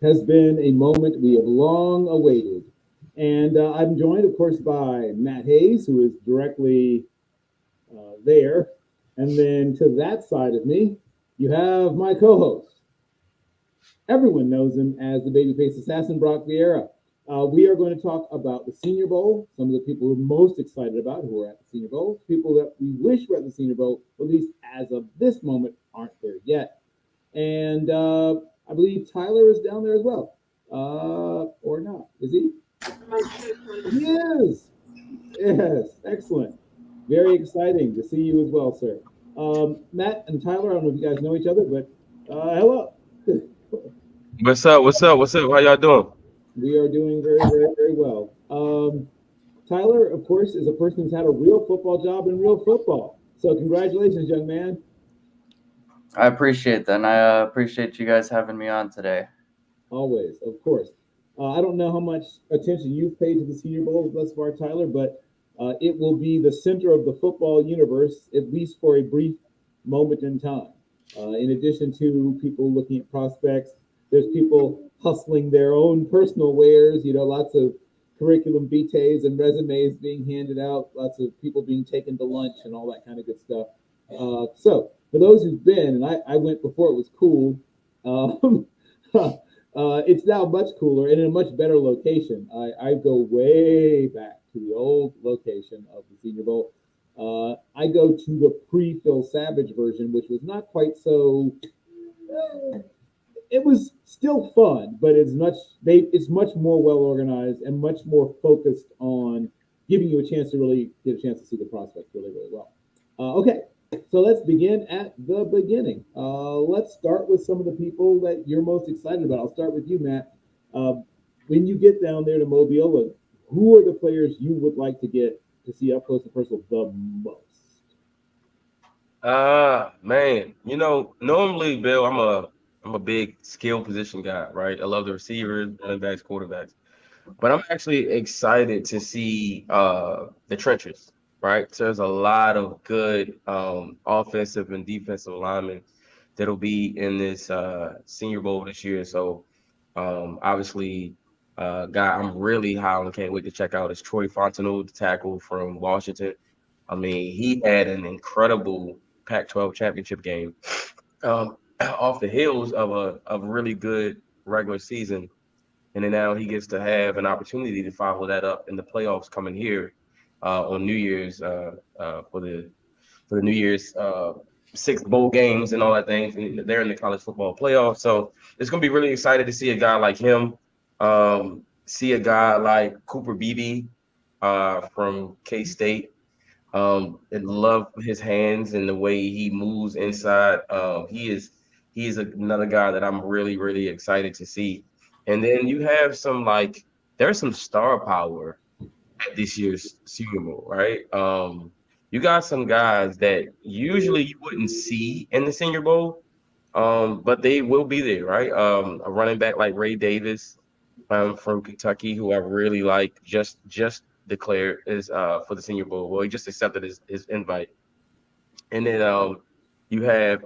has been a moment we have long awaited. And I'm joined, of course, by Matt Hayes, who is directly there. And then to that side of me, you have my co host. Everyone knows him as the babyface assassin, Brock Vieira. We are going to talk about the Senior Bowl, some of the people we're most excited about who are at the Senior Bowl, people that we wish were at the Senior Bowl, at least as of this moment, aren't there yet. And I believe Tyler is down there as well. Or not. Is he? He is. Yes. Excellent. Very exciting to see you as well, sir. Matt and Tyler, I don't know if you guys know each other, but hello. What's up? What's up? What's up? How y'all doing? We are doing very, very, very well. Tyler, of course, is a person who's had a real football job in real football. So congratulations, young man. I appreciate that, and I appreciate you guys having me on today. Always, of course. I don't know how much attention you've paid to the Senior Bowl thus far, Tyler, but it will be the center of the football universe, at least for a brief moment in time. In addition to people looking at prospects, there's people hustling their own personal wares, lots of curriculum vitae and resumes being handed out, lots of people being taken to lunch and all that kind of good stuff. So, for those who've been, and I went before it was cool, um, it's now much cooler and in a much better location. I go way back to the old location of the Senior Bowl. I go to the pre-Phil Savage version, which was not quite so. It was still fun, but it's much more well organized and much more focused on giving you a chance to really get a chance to see the prospects really, really well. Okay, so let's begin at the beginning. Let's start with some of the people that you're most excited about. I'll start with you, Matt. When you get down there to Mobile, who are the players you would like to get to see up close and personal the most? Man, normally, Bill, I'm a big skill position guy, right? I love the receivers, running backs, quarterbacks. But I'm actually excited to see the trenches, right? So there's a lot of good offensive and defensive linemen that'll be in this Senior Bowl this year. So obviously, guy I'm really high on, can't wait to check out is Troy Fontenot, the tackle from Washington. I mean, he had an incredible Pac-12 championship game off the heels of a really good regular season, and then now he gets to have an opportunity to follow that up in the playoffs coming here on New Year's for the New Year's six bowl games and all that things. And they're in the college football playoffs, so it's gonna be really excited to see a guy like him, see a guy like Cooper Beebe from K State. And love his hands and the way he moves inside. He is another guy that I'm really really excited to see. And then you have there's some star power at this year's Super Bowl, right? You got some guys that usually you wouldn't see in the Senior Bowl, but they will be there, right? A running back like Ray Davis, from Kentucky, who I really like, just declared is for the Senior Bowl. Well, he just accepted his invite. And then you have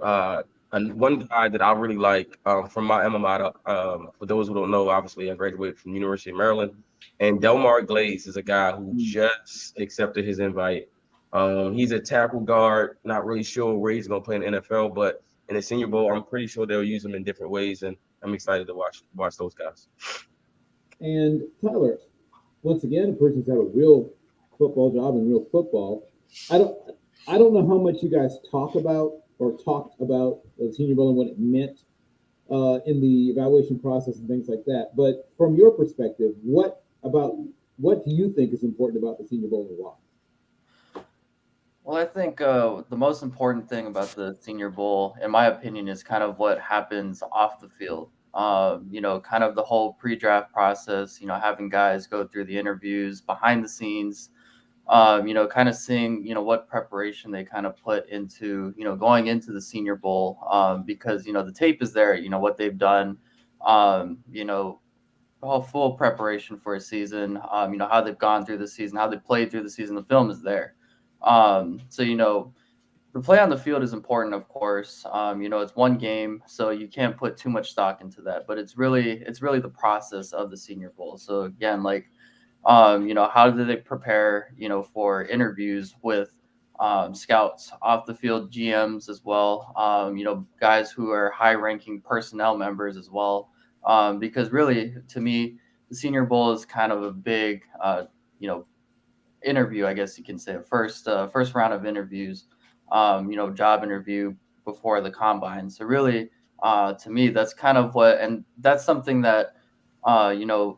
one guy that I really like from my alma mater. For those who don't know, obviously I graduated from the University of Maryland, and Delmar Glaze is a guy who just accepted his invite. He's a tackle guard. Not really sure where he's going to play in the NFL, but in the Senior Bowl, I'm pretty sure they'll use him in different ways, and I'm excited to watch those guys. And Tyler, once again, a person who's had a real football job in real football. I don't I don't know how much you guys talk about or talked about the Senior Bowl and what it meant in the evaluation process and things like that. But from your perspective, what do you think is important about the Senior Bowl and why? Well, I think the most important thing about the Senior Bowl, in my opinion, is kind of what happens off the field. Kind of the whole pre-draft process. Having guys go through the interviews behind the scenes. Kind of seeing what preparation they kind of put into going into the Senior Bowl, because the tape is there. What they've done. All full preparation for a season. How they've gone through the season, how they played through the season. The film is there. So the play on the field is important, of course. It's one game, so you can't put too much stock into that. But it's really the process of the Senior Bowl. So again, like, how do they prepare, for interviews with scouts, off the field GMs as well, guys who are high ranking personnel members as well. Because really, to me, the Senior Bowl is kind of a big, you know, interview, I guess you can say, first round of interviews, job interview before the combine. So really, to me, that's kind of and that's something that, uh, you know,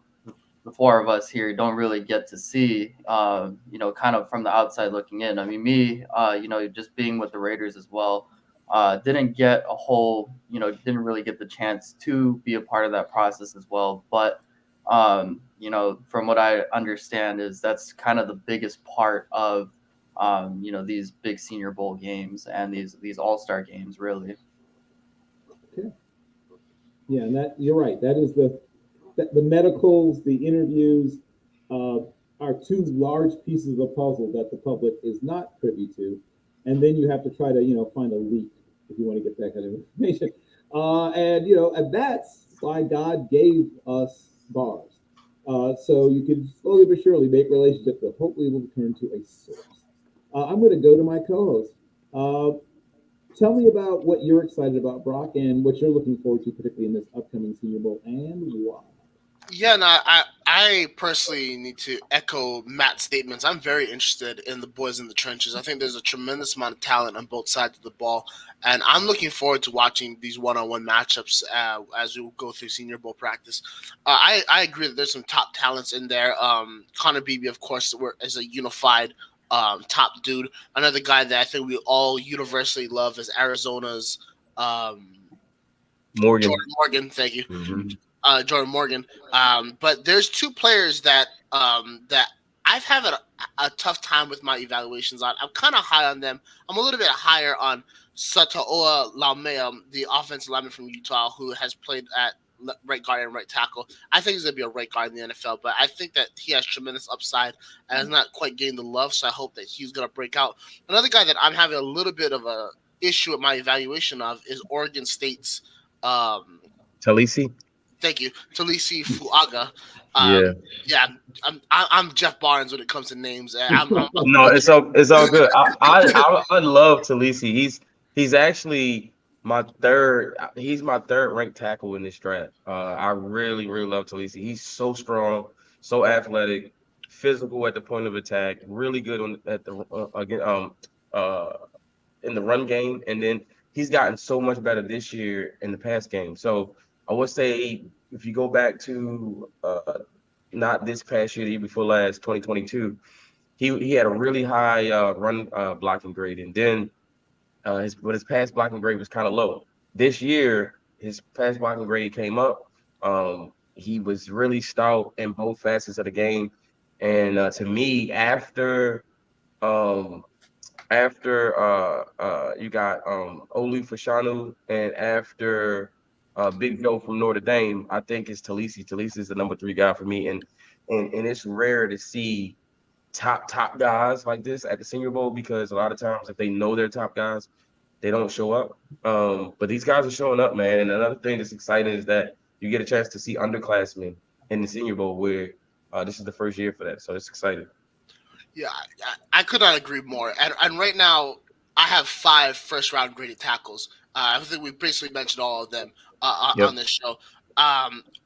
the four of us here don't really get to see, kind of from the outside looking in. I mean, me, just being with the Raiders as well, didn't get a whole, didn't really get the chance to be a part of that process as well. But, from what I understand is that's kind of the biggest part of, these big Senior Bowl games and these All-Star games, really. Okay. Yeah, and that you're right. That is the medicals, the interviews, uh, are two large pieces of the puzzle that the public is not privy to, and then you have to try to find a leak if you want to get that kind of information. And that's why God gave us bars, so you can slowly but surely make relationships that hopefully will turn to a source. I'm going to go to my co-host. Uh, Tell me about what you're excited about, Brock, and what you're looking forward to, particularly in this upcoming Senior Bowl, and why. Yeah, no, I personally need to echo Matt's statements. I'm very interested in the boys in the trenches. I think there's a tremendous amount of talent on both sides of the ball, and I'm looking forward to watching these one-on-one matchups as we go through Senior Bowl practice. I agree that there's some top talents in there. Connor Beebe, of course, is a unified top dude. Another guy that I think we all universally love is Arizona's um, Morgan. Jordan Morgan. Thank you, Mhm. Jordan Morgan. But there's two players that I've had a tough time with my evaluations on. I'm kind of high on them. I'm a little bit higher on Sataoa Laumea, the offensive lineman from Utah, who has played at right guard and right tackle. I think he's going to be a right guard in the NFL, but I think that he has tremendous upside and has not quite gained the love, so I hope that he's going to break out. Another guy that I'm having a little bit of a issue with my evaluation of is Oregon State's um, Talisi. thank you, Talisi Fuaga. Yeah. Yeah, I'm Jeff Barnes when it comes to names. I'm No, it's all good. I love Talisi. He's actually my third. He's my third ranked tackle in this draft. I really really love Talisi. He's so strong, so athletic, physical at the point of attack, really good on at the again uh in the run game, and then he's gotten so much better this year in the pass game. So I would say if you go back to not this past year, the year before last, 2022, he had a really high run blocking grade, and then his pass blocking grade was kind of low. This year, his pass blocking grade came up. He was really stout in both facets of the game, and to me, um, after you got Olu Fashanu and after Big Joe from Notre Dame, I think it's Talisi. Talisi is the number three guy for me, and it's rare to see top guys like this at the Senior Bowl because a lot of times if they know they're top guys, they don't show up. But these guys are showing up, man. And another thing that's exciting is that you get a chance to see underclassmen in the Senior Bowl where this is the first year for that, so it's exciting. Yeah, I could not agree more. And right now, I have 5 first round graded tackles. I think we basically mentioned all of them Yep. on this show.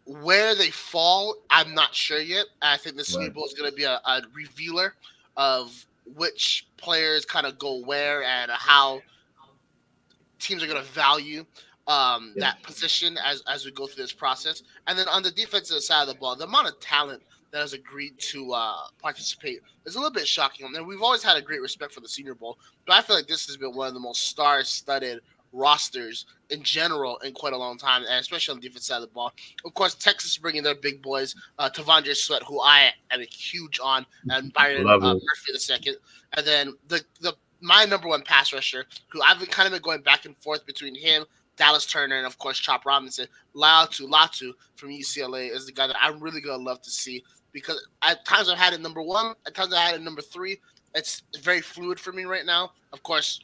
Where they fall, I'm not sure yet. I think the Senior Right. Bowl is going to be a revealer of which players kind of go where and how teams are going to value Yep. that position as we go through this process. And then on the defensive side of the ball, the amount of talent that has agreed to participate is a little bit shocking. I mean, we've always had a great respect for the Senior Bowl, but I feel like this has been one of the most star-studded rosters in general in quite a long time, and especially on the defense side of the ball. Of course, Texas bringing their big boys, Tavondre Sweat, who I am a huge on, and Byron Love it. Murphy the second, and then the my number one pass rusher, who I've been kind of been going back and forth between him, Dallas Turner, and of course Chop Robinson. Latu from UCLA is the guy that I'm really gonna love to see because at times I've had it number one, at times I had it number three. It's very fluid for me right now. Of course,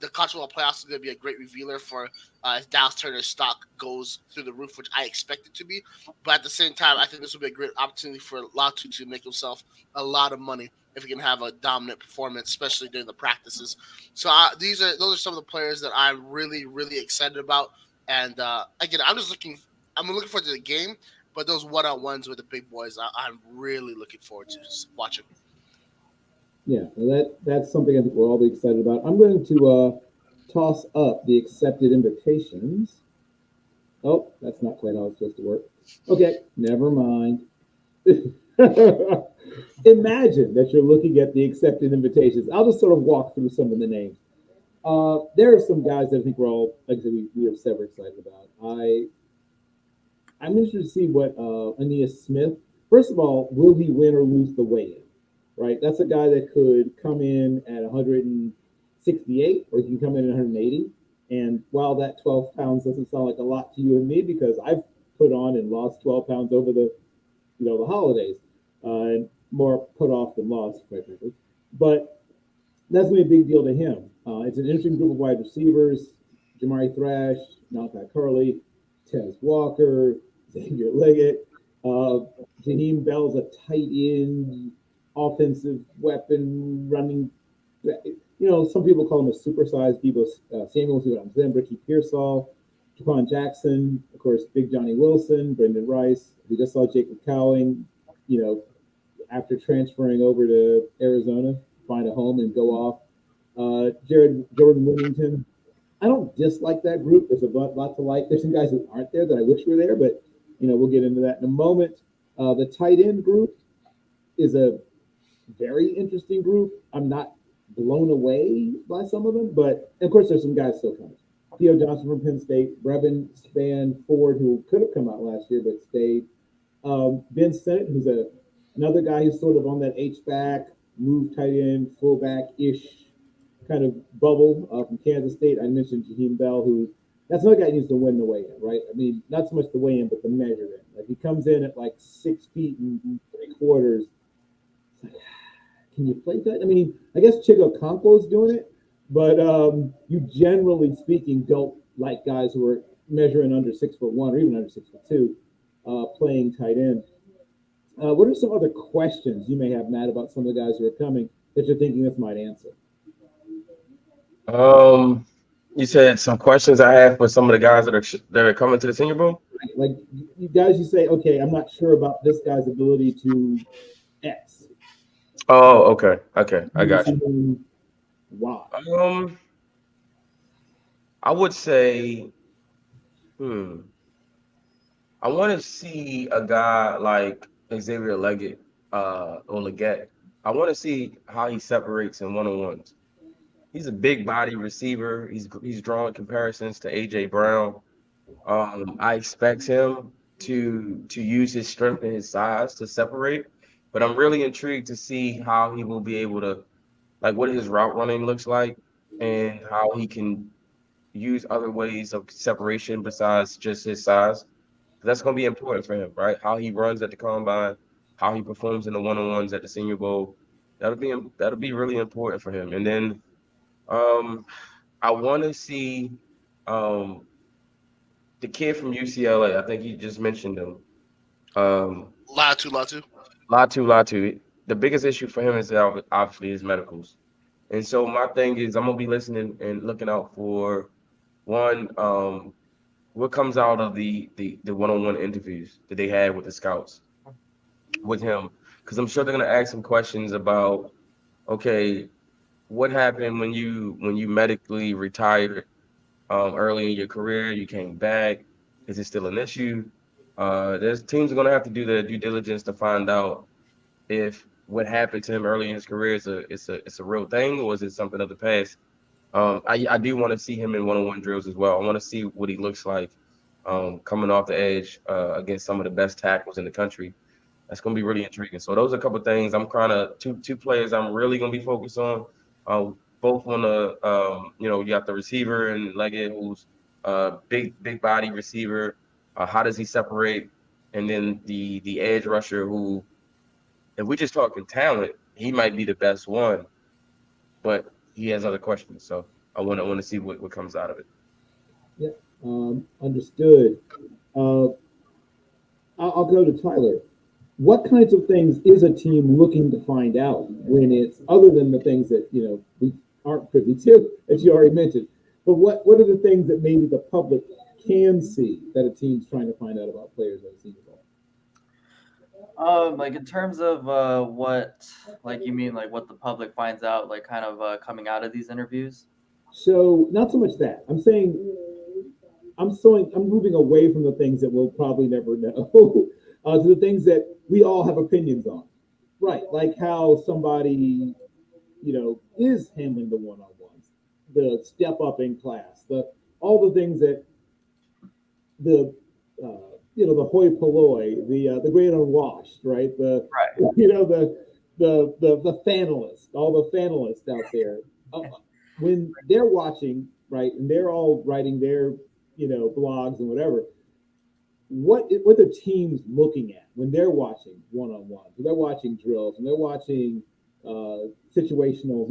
the college football playoffs is going to be a great revealer for if Dallas Turner's stock goes through the roof, which I expect it to be. But at the same time, I think this will be a great opportunity for Latu to make himself a lot of money if he can have a dominant performance, especially during the practices. So those are some of the players that I'm really, really excited about. And again, I'm looking forward to the game, but those one-on-ones with the big boys, I'm really looking forward to watching. Yeah, well, that's something I think we'll all be excited about. I'm going to toss up the accepted invitations. Oh, that's not quite how it's supposed to work. Okay, never mind. Imagine that you're looking at the accepted invitations. I'll just sort of walk through some of the names. There are some guys that I think we're all, like I said, we are several excited about. I'm interested to see what Aeneas Smith. First of all, will he win or lose the weigh-in? Right, that's a guy that could come in at 168, or he can come in at 180. And while that 12 pounds doesn't sound like a lot to you and me, because I've put on and lost 12 pounds over the holidays, and more put off than lost, quite frankly. But that's gonna be a big deal to him. It's an interesting group of wide receivers: Jamari Thrash, Malachi Curley, Tez Walker, Xavier Leggett. Jaheim Bell's a tight end, offensive weapon, running. Some people call him a supersized Debo Samuel. See what I'm saying? Ricky Pearsall, Jaquan Jackson, of course, Big Johnny Wilson, Brendan Rice. We just saw Jacob Cowing, after transferring over to Arizona, find a home and go off. Jordan Wilmington. I don't dislike that group. There's a lot to like. There's some guys who aren't there that I wish were there, but we'll get into that in a moment. The tight end group is a very interesting group. I'm not blown away by some of them, but of course there's some guys still coming. Theo Johnson from Penn State, Brevin Spanford, who could have come out last year but stayed. Ben Sennett, who's another guy who's sort of on that H-back, move tight end, fullback-ish kind of bubble from Kansas State. I mentioned Jaheim Bell, who that's another guy who needs to win the weigh-in, right? I mean, not so much the weigh-in, but the measure-in. Like he comes in at like 6 feet and 3/4. It's like, can you play that? I mean, I guess Chico Okonkwo's doing it, but you generally speaking don't like guys who are measuring under 6'1" or even under 6'2", playing tight end. What are some other questions you may have, Matt, about some of the guys who are coming that you're thinking this might answer? You said some questions I have for some of the guys that are coming to the Senior Bowl. Like you guys, you say, okay, I'm not sure about this guy's ability to X. Oh, okay, I got you. Why? I would say, I want to see a guy like Xavier Leggett, or Leggett. I want to see how he separates in one-on-ones. He's a big body receiver. He's drawing comparisons to AJ Brown. I expect him to use his strength and his size to separate, but I'm really intrigued to see how he will be able to, like, what his route running looks like and how he can use other ways of separation besides just his size. That's going to be important for him, right? How he runs at the combine, how he performs in the one-on-ones at the Senior Bowl. That'll be really important for him. And then I want to see the kid from UCLA. I think you just mentioned him. Latu. The biggest issue for him is obviously his medicals. And so my thing is I'm gonna be listening and looking out for one, what comes out of the one-on-one interviews that they had with the scouts with him, because I'm sure they're gonna ask some questions about, okay, what happened when you medically retired early in your career, you came back, is it still an issue? There's teams are gonna have to do their due diligence to find out if what happened to him early in his career is a real thing, or is it something of the past. I do want to see him in one-on-one drills as well. I want to see what he looks like coming off the edge against some of the best tackles in the country. That's going to be really intriguing. So those are a couple of things. I'm kind of two players I'm really going to be focused on. Both on the you got the receiver and Leggett, who's big body receiver. How does he separate? And then the edge rusher, who, if we just talking talent, he might be the best one, but he has other questions. So I want to see what comes out of it. Yeah, understood. Uh, I'll go to Tyler. What kinds of things is a team looking to find out when it's other than the things that we aren't privy to, as you already mentioned? But what are the things that maybe the public can see that a team's trying to find out about players at a senior ball? Like in terms of what, like you mean like what the public finds out, like kind of coming out of these interviews. So not so much that. I'm moving away from the things that we'll probably never know to the things that we all have opinions on. Right, like how somebody, is handling the one-on-ones, the step up in class, the all the things that the the hoi polloi, the great unwashed, right? The Right. the fanalists, all the fanalists out there, when they're watching, right, and they're all writing their blogs and whatever. What are teams looking at when they're watching one-on-ones, when they're watching drills, when they're watching situationals?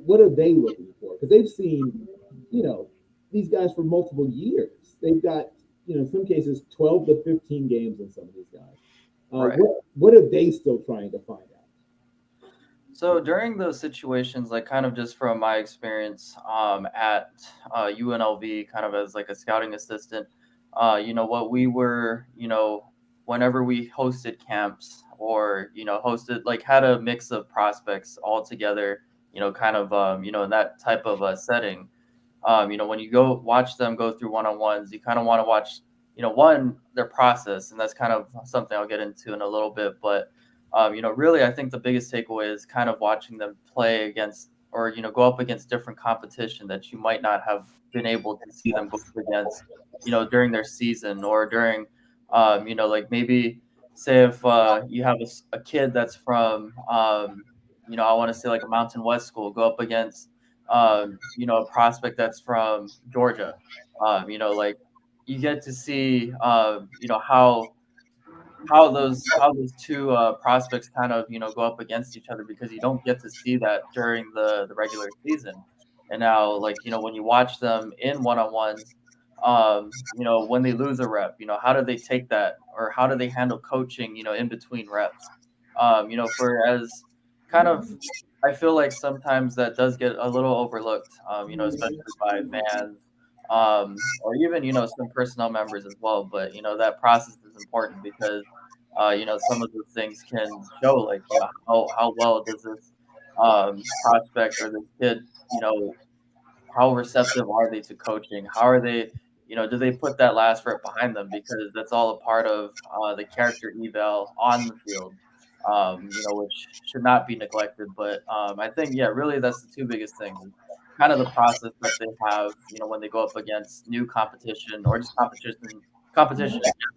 What are they looking for? Because they've seen, these guys for multiple years. They've got, in some cases, 12 to 15 games in some of these guys. Right. What are they still trying to find out? So during those situations, like kind of just from my experience at UNLV, kind of as like a scouting assistant, what we were, whenever we hosted camps or, hosted, like had a mix of prospects all together, kind of, in that type of setting. When you go watch them go through one-on-ones, you kind of want to watch, one, their process, and that's kind of something I'll get into in a little bit. But, really, I think the biggest takeaway is kind of watching them play against or, go up against different competition that you might not have been able to see them go up against, during their season or during, like maybe say if you have a kid that's from, I want to say like a Mountain West school, go up against a prospect that's from Georgia. Like you get to see, how those two prospects kind of go up against each other because you don't get to see that during the regular season. And now, like when you watch them in one-on-ones, when they lose a rep, how do they take that or how do they handle coaching, in between reps? For as kind of I feel like sometimes that does get a little overlooked, especially by fans, or even, some personnel members as well. But, that process is important because, some of those things can show, like, how well does this prospect or this kid, how receptive are they to coaching? How are they, do they put that last rep behind them? Because that's all a part of the character eval on the field, which should not be neglected. But I think, yeah, really that's the two biggest things. Kind of the process that they have, when they go up against new competition or just competition in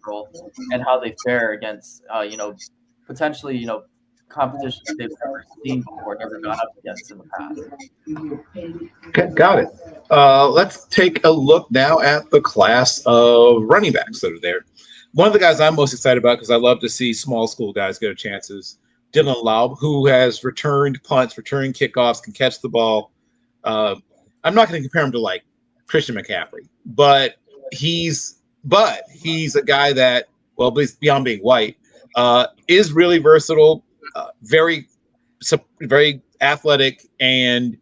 general, and how they fare against, potentially, competition that they've never seen before, never gone up against in the past. Okay, got it. Let's take a look now at the class of running backs that are there. One of the guys I'm most excited about because I love to see small school guys get a chance is Dylan Laub, who has returned punts, returned kickoffs, can catch the ball. I'm not going to compare him to like Christian McCaffrey, but he's a guy that, well, beyond being white, is really versatile, very athletic, and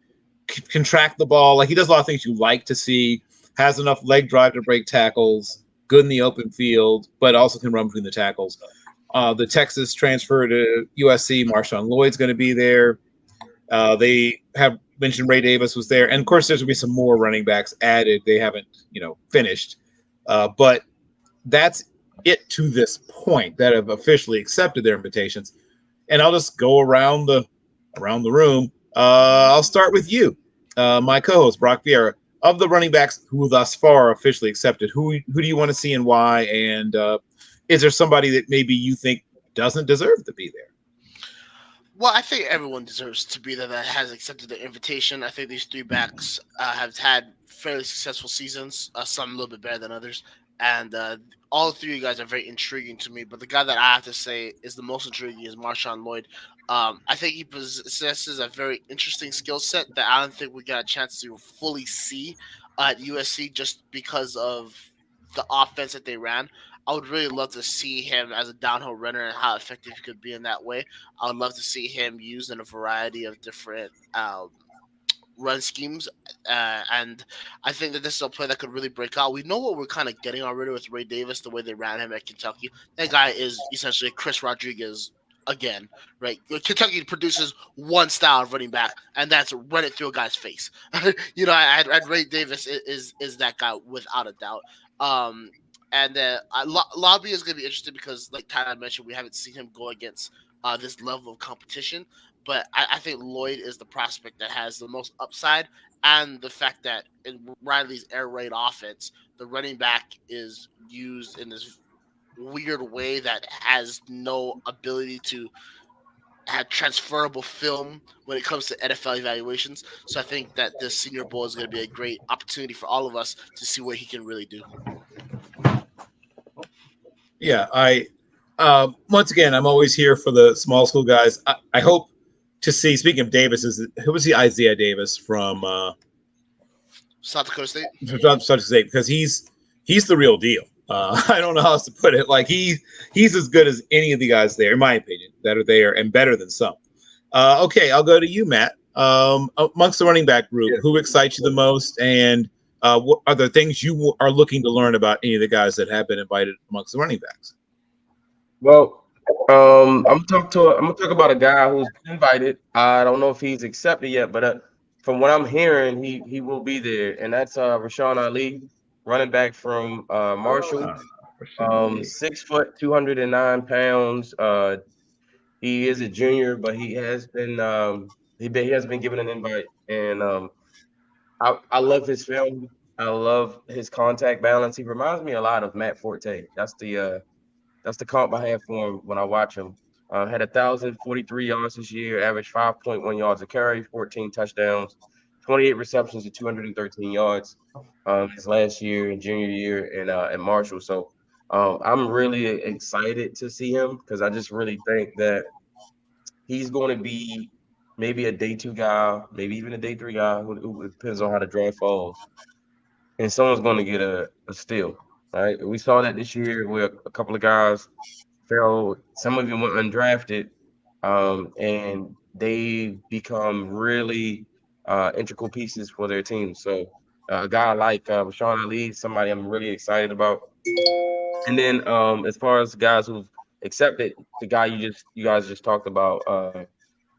can track the ball. Like he does a lot of things you like to see. Has enough leg drive to break tackles. Good in the open field, but also can run between the tackles. The Texas transfer to USC, Marshawn Lloyd's going to be there. They have mentioned Ray Davis was there, and of course there's going to be some more running backs added. They haven't, finished, but that's it to this point that have officially accepted their invitations. And I'll just go around the room. I'll start with you, my co-host Brock Vieira. Of the running backs who thus far officially accepted, who do you want to see and why? And is there somebody that maybe you think doesn't deserve to be there? Well, I think everyone deserves to be there that has accepted the invitation. I think these three backs have had fairly successful seasons, some a little bit better than others. And all three of you guys are very intriguing to me. But the guy that I have to say is the most intriguing is Marshawn Lloyd. I think he possesses a very interesting skill set that I don't think we got a chance to fully see at USC just because of the offense that they ran. I would really love to see him as a downhill runner and how effective he could be in that way. I would love to see him used in a variety of different run schemes, and I think that this is a play that could really break out. We know what we're kind of getting already with Ray Davis, the way they ran him at Kentucky. That guy is essentially Chris Rodriguez again, right? Kentucky produces one style of running back, and that's run it through a guy's face. I'd Ray Davis is that guy without a doubt. Um, and Lobby is going to be interesting because, like Tyler mentioned, we haven't seen him go against this level of competition. But I think Lloyd is the prospect that has the most upside, and the fact that in Riley's air raid offense, the running back is used in this weird way that has no ability to have transferable film when it comes to NFL evaluations. So I think that this Senior Bowl is going to be a great opportunity for all of us to see what he can really do. Yeah, once again, I'm always here for the small school guys. I hope to see. Speaking of Davis, who was the Isaiah Davis from South Dakota State. South Dakota State? Because he's the real deal. I don't know how else to put it. Like he's as good as any of the guys there, in my opinion, that are there, and better than some. Okay, I'll go to you, Matt. Amongst the running back group, who excites you the most, and what are there things you are looking to learn about any of the guys that have been invited amongst the running backs? Well, I'm gonna talk about a guy who's been invited. I don't know if he's accepted yet, but from what I'm hearing, he will be there, and that's Rashawn Ali, running back from Marshall. 6 foot, 209 pounds. He is a junior, but he has been he has been given an invite, and I love his film. I love his contact balance. He reminds me a lot of Matt Forte. That's the comp I have for him when I watch him. Had 1,043 yards this year, averaged 5.1 yards a carry, 14 touchdowns, 28 receptions and 213 yards. His last year and junior year in Marshall. So I'm really excited to see him because I just really think that he's going to be maybe a day two guy, maybe even a day three guy. Who depends on how the draft falls, and someone's going to get a steal. Right? We saw that this year where a couple of guys fell. Some of them went undrafted, and they become really integral pieces for their team. So a guy like Rashawn Ali, somebody I'm really excited about. And then as far as guys who've accepted, the guy you guys just talked about,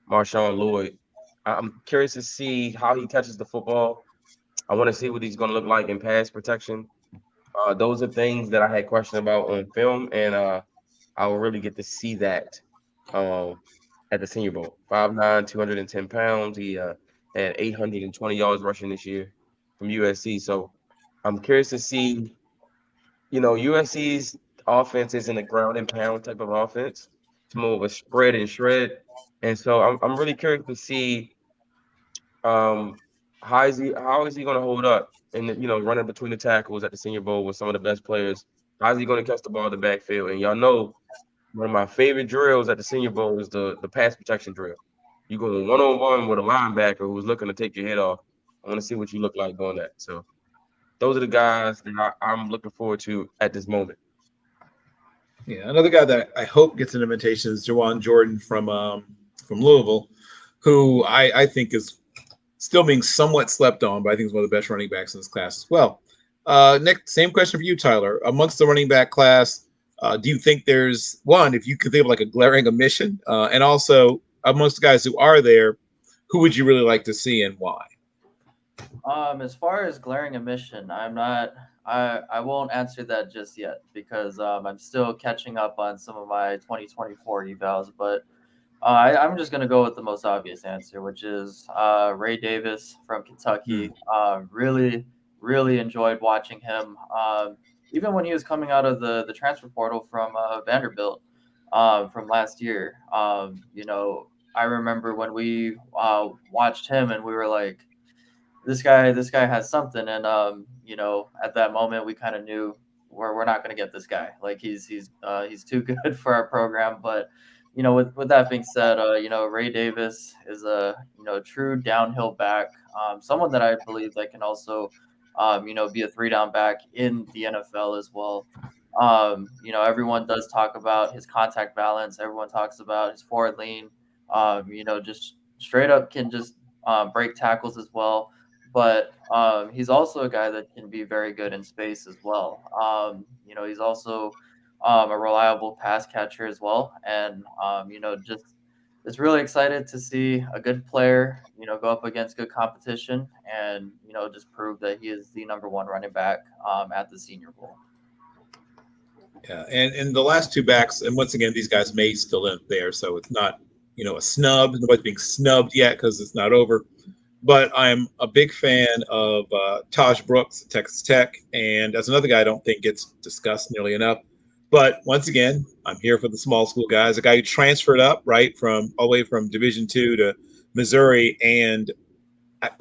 Marshawn Lloyd. I'm curious to see how he catches the football. I want to see what he's going to look like in pass protection. Those are things that I had questions about on film, and I will really get to see that um, at the Senior Bowl. 5'9", 210 pounds. He had 820 yards rushing this year from USC. So I'm curious to see, USC's offense isn't a ground and pound type of offense. It's more of a spread and shred. And so I'm really curious to see um, how is he going to hold up and running between the tackles at the Senior Bowl with some of the best players. How's he going to catch the ball in the backfield? And y'all know one of my favorite drills at the Senior Bowl is the pass protection drill. You go one on one with a linebacker who's looking to take your head off. I want to see what you look like doing that. So those are the guys that I'm looking forward to at this moment. Yeah, another guy that I hope gets an invitation is Jawan Jordan from Louisville, who I think is still being somewhat slept on, but I think is one of the best running backs in this class as well. Next, same question for you, Tyler. Amongst the running back class, do you think there's one, if you could think of like a glaring omission, and also amongst the guys who are there, who would you really like to see and why? As far as glaring omission, I'm not. I won't answer that just yet because I'm still catching up on some of my 2024 evals. But I'm just gonna go with the most obvious answer, which is Ray Davis from Kentucky. Really enjoyed watching him. Even when he was coming out of the transfer portal from Vanderbilt from last year. I remember when we watched him and we were like, this guy has something, and at that moment we kind of knew we're not going to get this guy. Like he's too good for our program. But with that being said, Ray Davis is a true downhill back, someone that I believe that can also, be a three down back in the NFL as well. Everyone does talk about his contact balance. Everyone talks about his forward lean. Just straight up can just break tackles as well. But he's also a guy that can be very good in space as well. He's also a reliable pass catcher as well. And, just really excited to see a good player, go up against good competition and, just prove that he is the number one running back at the Senior Bowl. Yeah, and the last two backs, and once again, these guys may still end there, so it's not a snub. Nobody's being snubbed yet because it's not over. But I'm a big fan of Taj Brooks at Texas Tech, and that's another guy I don't think gets discussed nearly enough. But once again, I'm here for the small school guys. A guy who transferred up right from all the way from Division II to Missouri, and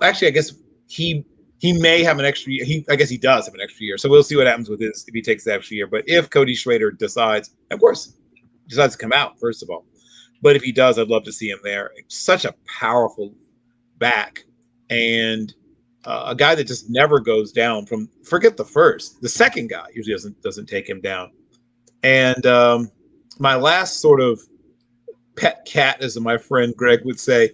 actually, I guess he may have an extra year. I guess he does have an extra year. So we'll see what happens with this if he takes the extra year. But if Cody Schrader decides, of course, decides to come out, first of all. But if he does, I'd love to see him there. Such a powerful back, and a guy that just never goes down from, forget the first. The second guy usually doesn't take him down. And my last sort of pet cat, as my friend Greg would say,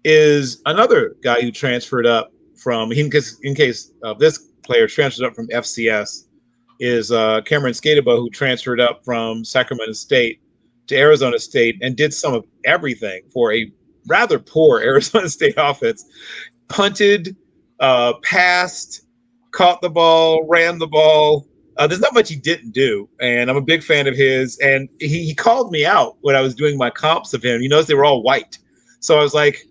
is another guy who transferred up from, in case this player transferred up from FCS, is Cameron Skateba, who transferred up from Sacramento State to Arizona State and did some of everything for a rather poor Arizona State offense. Punted, passed, caught the ball, ran the ball. There's not much he didn't do, and I'm a big fan of his. And he called me out when I was doing my comps of him. You notice they were all white. So I was like,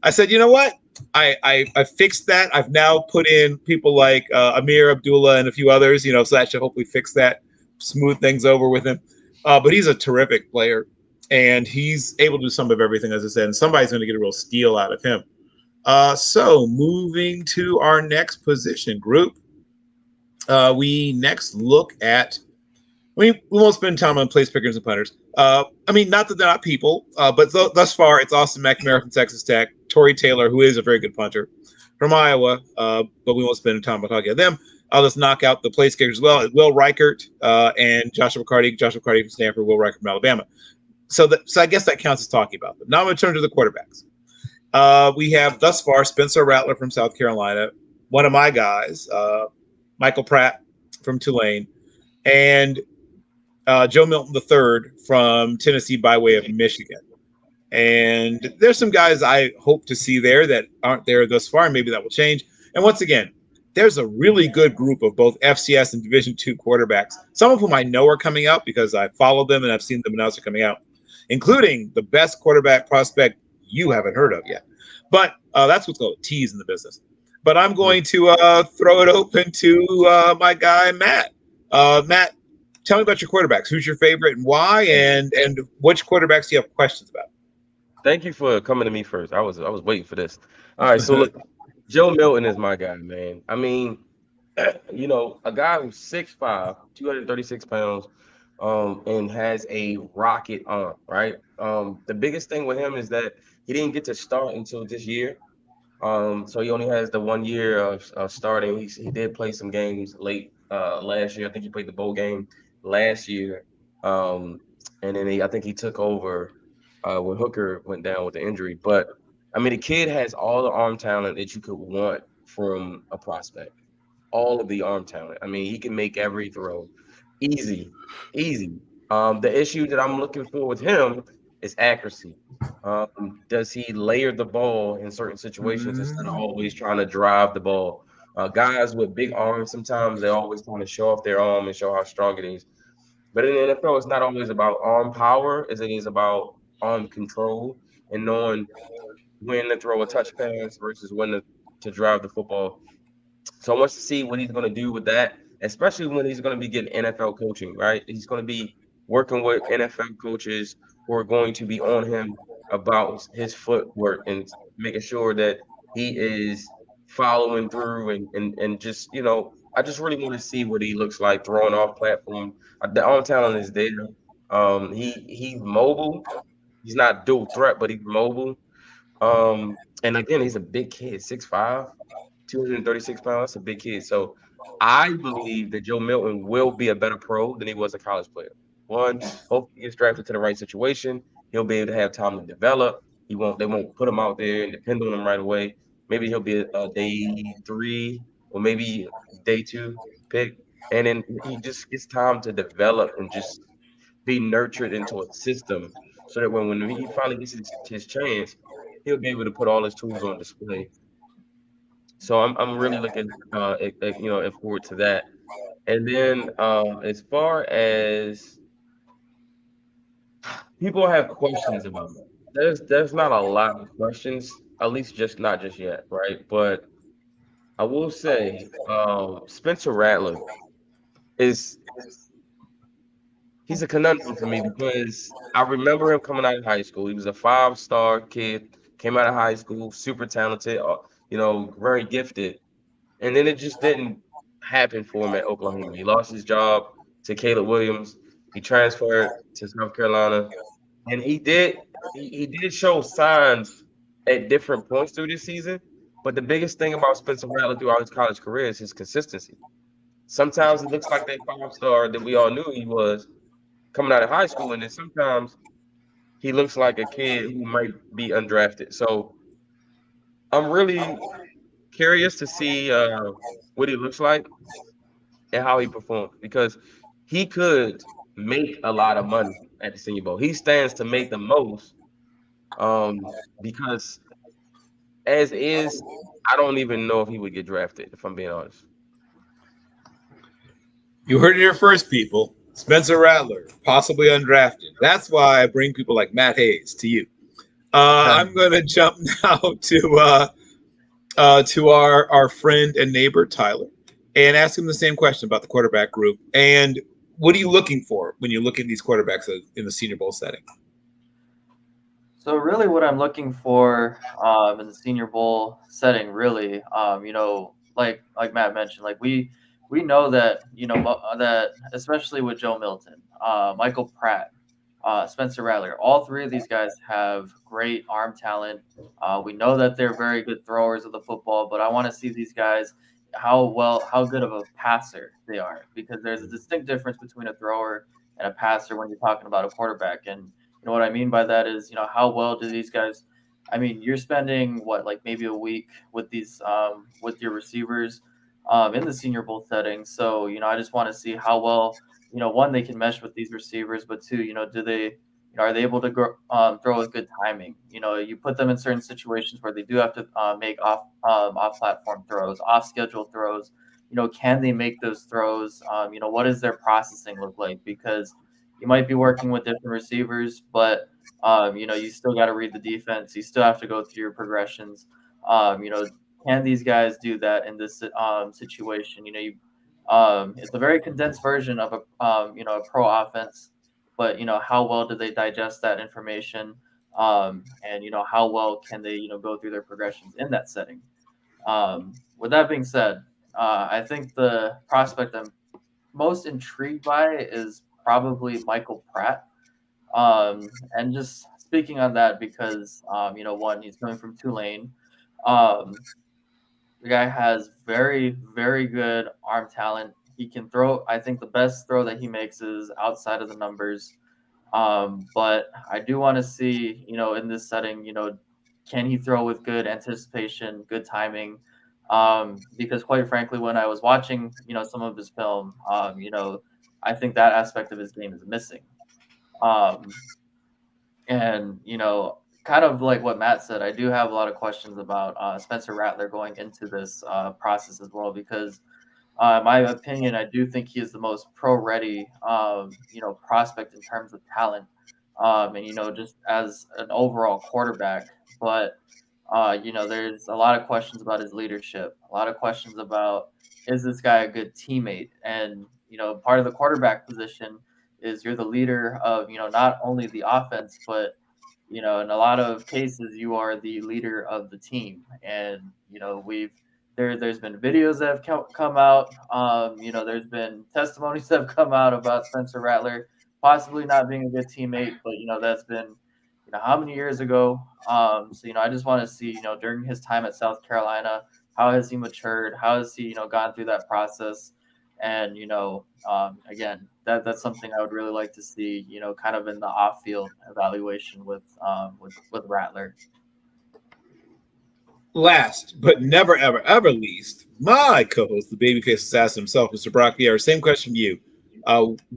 I said, you know what? I fixed that. I've now put in people like Amir Abdullah and a few others, so that should hopefully fix that, smooth things over with him. But he's a terrific player, and he's able to do some of everything, as I said, and somebody's going to get a real steal out of him. So moving to our next position group, we next look at, we won't spend time on place pickers and punters. Not that they're not people, but thus far it's Austin McNamara from Texas Tech, Torrey Taylor, who is a very good punter from Iowa, but we won't spend time on talking about them. I'll just knock out the place kickers as well. Will Reichert and Joshua McCarty from Stanford, Will Reichert from Alabama. So I guess that counts as talking about them. Now I'm going to turn to the quarterbacks. We have thus far Spencer Rattler from South Carolina, one of my guys, Michael Pratt from Tulane, and Joe Milton III from Tennessee by way of Michigan. And there's some guys I hope to see there that aren't there thus far, and maybe that will change. And once again, there's a really good group of both FCS and Division II quarterbacks, some of whom I know are coming out because I followed them and I've seen them announce they're coming out, including the best quarterback prospect you haven't heard of yet. But that's what's called a tease in the business. But I'm going to throw it open to my guy, Matt. Matt, tell me about your quarterbacks. Who's your favorite and why? And which quarterbacks do you have questions about? Thank you for coming to me first. I was waiting for this. All right, so look, Joe Milton is my guy, man. I mean, a guy who's 6'5", 236 pounds, and has a rocket arm, right? The biggest thing with him is that he didn't get to start until this year. So he only has the 1 year of starting. He did play some games late last year. I think he played the bowl game last year. And then I think he took over when Hooker went down with the injury. But I mean, the kid has all the arm talent that you could want from a prospect. All of the arm talent. I mean, he can make every throw. Easy, easy. The issue that I'm looking for with him is accuracy. Does he layer the ball in certain situations instead of always trying to drive the ball? Guys with big arms, sometimes they always trying to show off their arm and show how strong it is. But in the NFL, it's not always about arm power as it is about arm control and knowing when to throw a touch pass versus when to drive the football. So I want to see what he's going to do with that, especially when he's going to be getting NFL coaching, right? He's going to be working with NFL coaches who are going to be on him about his footwork and making sure that he is following through and just, I just really want to see what he looks like throwing off platform. The arm talent is there. He's mobile. He's not dual threat, but he's mobile. And again, he's a big kid, 6'5", 236 pounds. That's a big kid. So I believe that Joe Milton will be a better pro than he was a college player. One, hopefully he gets drafted to the right situation. He'll be able to have time to develop. They won't put him out there and depend on him right away. Maybe he'll be a day 3 or maybe day 2 pick. And then he just gets time to develop and just be nurtured into a system so that when he finally gets his chance, he'll be able to put all his tools on display. So I'm really looking forward to that. And then as far as people have questions about it, there's not a lot of questions, at least just not just yet, right? But I will say Spencer Rattler is he's a conundrum for me because I remember him coming out of high school. He was a 5-star kid, came out of high school, super talented, very gifted. And then it just didn't happen for him at Oklahoma. He lost his job to Caleb Williams. He transferred to South Carolina, and he did show signs at different points through this season. But the biggest thing about Spencer Rattler throughout his college career is his consistency. Sometimes it looks like that 5-star that we all knew he was coming out of high school, and then sometimes he looks like a kid who might be undrafted. So I'm really curious to see what he looks like and how he performs because he could make a lot of money at the Senior Bowl. He stands to make the most because as is, I don't even know if he would get drafted, if I'm being honest. You heard it here first, people. Spencer Rattler, possibly undrafted. That's why I bring people like Matt Hayes to you. I'm going to jump now to our friend and neighbor Tyler and ask him the same question about the quarterback group. And what are you looking for when you look at these quarterbacks in the Senior Bowl setting? So really, what I'm looking for in the Senior Bowl setting, really, like Matt mentioned, like we know that that especially with Joe Milton, Michael Pratt, Spencer Rattler, all three of these guys have great arm talent. We know that they're very good throwers of the football, but I want to see these guys how good of a passer they are, because there's a distinct difference between a thrower and a passer when you're talking about a quarterback. And what I mean by that is, how well do these guys? I mean, you're spending what, like maybe a week with these with your receivers in the Senior Bowl setting. So I just want to see how well, one, they can mesh with these receivers, but two, do they, are they able to throw with good timing? You put them in certain situations where they do have to make off platform throws, off schedule throws. Can they make those throws? What does their processing look like? Because you might be working with different receivers, but you still got to read the defense. You still have to go through your progressions. Can these guys do that in this situation? It's a very condensed version of a pro offense, but how well do they digest that information? And how well can they go through their progressions in that setting? With that being said, I think the prospect I'm most intrigued by is probably Michael Pratt. And just speaking on that because one, he's coming from Tulane. Um, the guy has very, very good arm talent. He can throw. I think the best throw that he makes is outside of the numbers. But I do want to see, in this setting, can he throw with good anticipation, good timing? Because quite frankly, when I was watching, some of his film, I think that aspect of his game is missing. Um, and kind of like what Matt said, I do have a lot of questions about Spencer Rattler going into this process as well, because in my opinion, I do think he is the most pro-ready, prospect in terms of talent, and just as an overall quarterback. But there's a lot of questions about his leadership, a lot of questions about, is this guy a good teammate? And part of the quarterback position is you're the leader of not only the offense, but in a lot of cases you are the leader of the team. And there's been videos that have come out. There's been testimonies that have come out about Spencer Rattler possibly not being a good teammate, but that's been how many years ago. So I just want to see during his time at South Carolina, how has he matured? How has he gone through that process? And again, that's something I would really like to see. Kind of in the off field evaluation with Rattler. Last but never ever ever least, my co-host, the babyface assassin himself, Mr. Brock Pierre. Same question to you.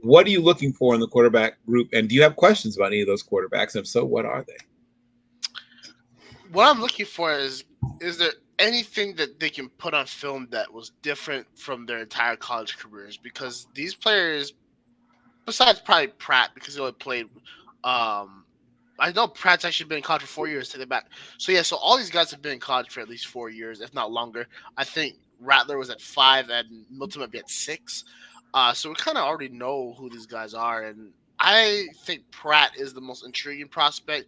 What are you looking for in the quarterback group, and do you have questions about any of those quarterbacks? And if so, what are they? What I'm looking for is there anything that they can put on film that was different from their entire college careers? Because these players, besides probably Pratt, because he only played, I know Pratt's actually been in college for 4 years. Take it back. So yeah, so all these guys have been in college for at least 4 years, if not longer. I think Rattler was at 5, and Milton might be at 6. So we kind of already know who these guys are, and I think Pratt is the most intriguing prospect,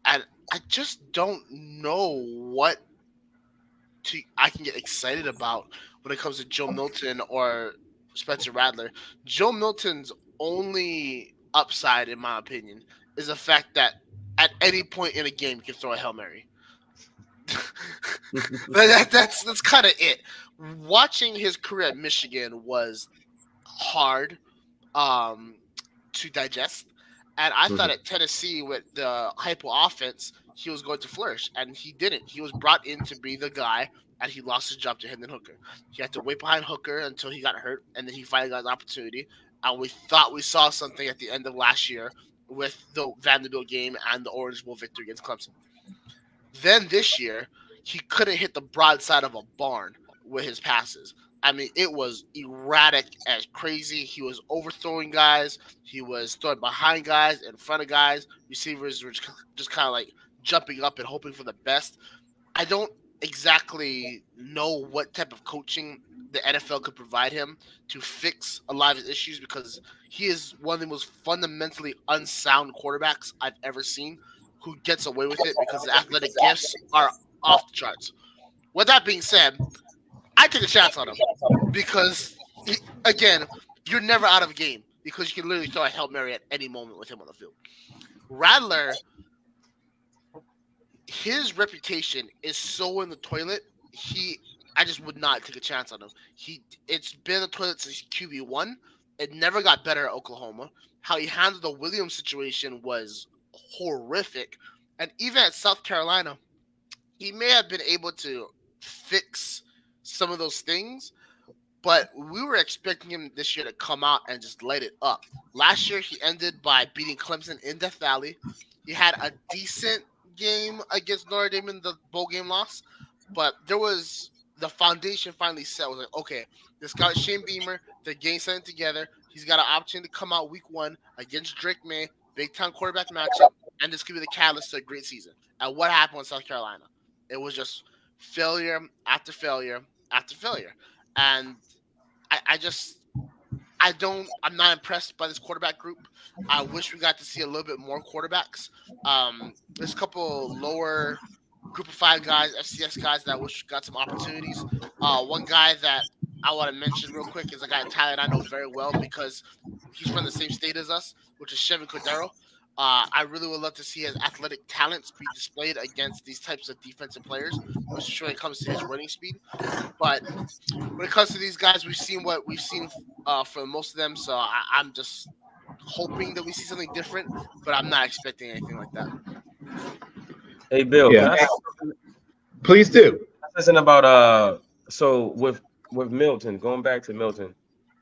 and I just don't know what I can get excited about when it comes to Joe Milton or Spencer Rattler. Joe Milton's only upside, in my opinion, is the fact that at any point in a game you can throw a Hail Mary. That's kind of it. Watching his career at Michigan was hard to digest. And I thought at Tennessee with the hypo offense, he was going to flourish, and he didn't. He was brought in to be the guy, and he lost his job to Hendon Hooker. He had to wait behind Hooker until he got hurt, and then he finally got an opportunity. And we thought we saw something at the end of last year with the Vanderbilt game and the Orange Bowl victory against Clemson. Then this year, he couldn't hit the broadside of a barn with his passes. I mean, it was erratic as crazy. He was overthrowing guys. He was throwing behind guys, in front of guys. Receivers were just kind of like jumping up and hoping for the best. I don't exactly know what type of coaching the NFL could provide him to fix a lot of his issues, because he is one of the most fundamentally unsound quarterbacks I've ever seen, who gets away with it because his athletic gifts are off the charts. With that being said, I take a chance on him because, again, you're never out of a game because you can literally throw a Hail Mary at any moment with him on the field. Rattler, his reputation is so in the toilet. I just would not take a chance on him. It's been the toilet since QB1. It never got better at Oklahoma. How he handled the Williams situation was horrific. And even at South Carolina, he may have been able to fix some of those things, but we were expecting him this year to come out and just light it up. Last year, he ended by beating Clemson in Death Valley. He had a decent game against Notre Dame in the bowl game loss, but the foundation finally set. Was like, okay, this guy Shane Beamer, they're getting something together. He's got an opportunity to come out week 1 against Drake May, big time quarterback matchup, and this could be the catalyst to a great season. And what happened with South Carolina? It was just failure after failure after failure. And I'm not impressed by this quarterback group. I wish we got to see a little bit more quarterbacks. There's a couple lower group of 5 guys, FCS guys, that I wish got some opportunities. One guy that I want to mention real quick is a guy Tyler and I know very well because he's from the same state as us, which is Chevin Cordero. I really would love to see his athletic talents be displayed against these types of defensive players, especially when it comes to his running speed. But when it comes to these guys, we've seen what we've seen for most of them. So I'm just hoping that we see something different, but I'm not expecting anything like that. Hey, Bill, Yeah. can Please do. I say something about so with Milton, going back to Milton,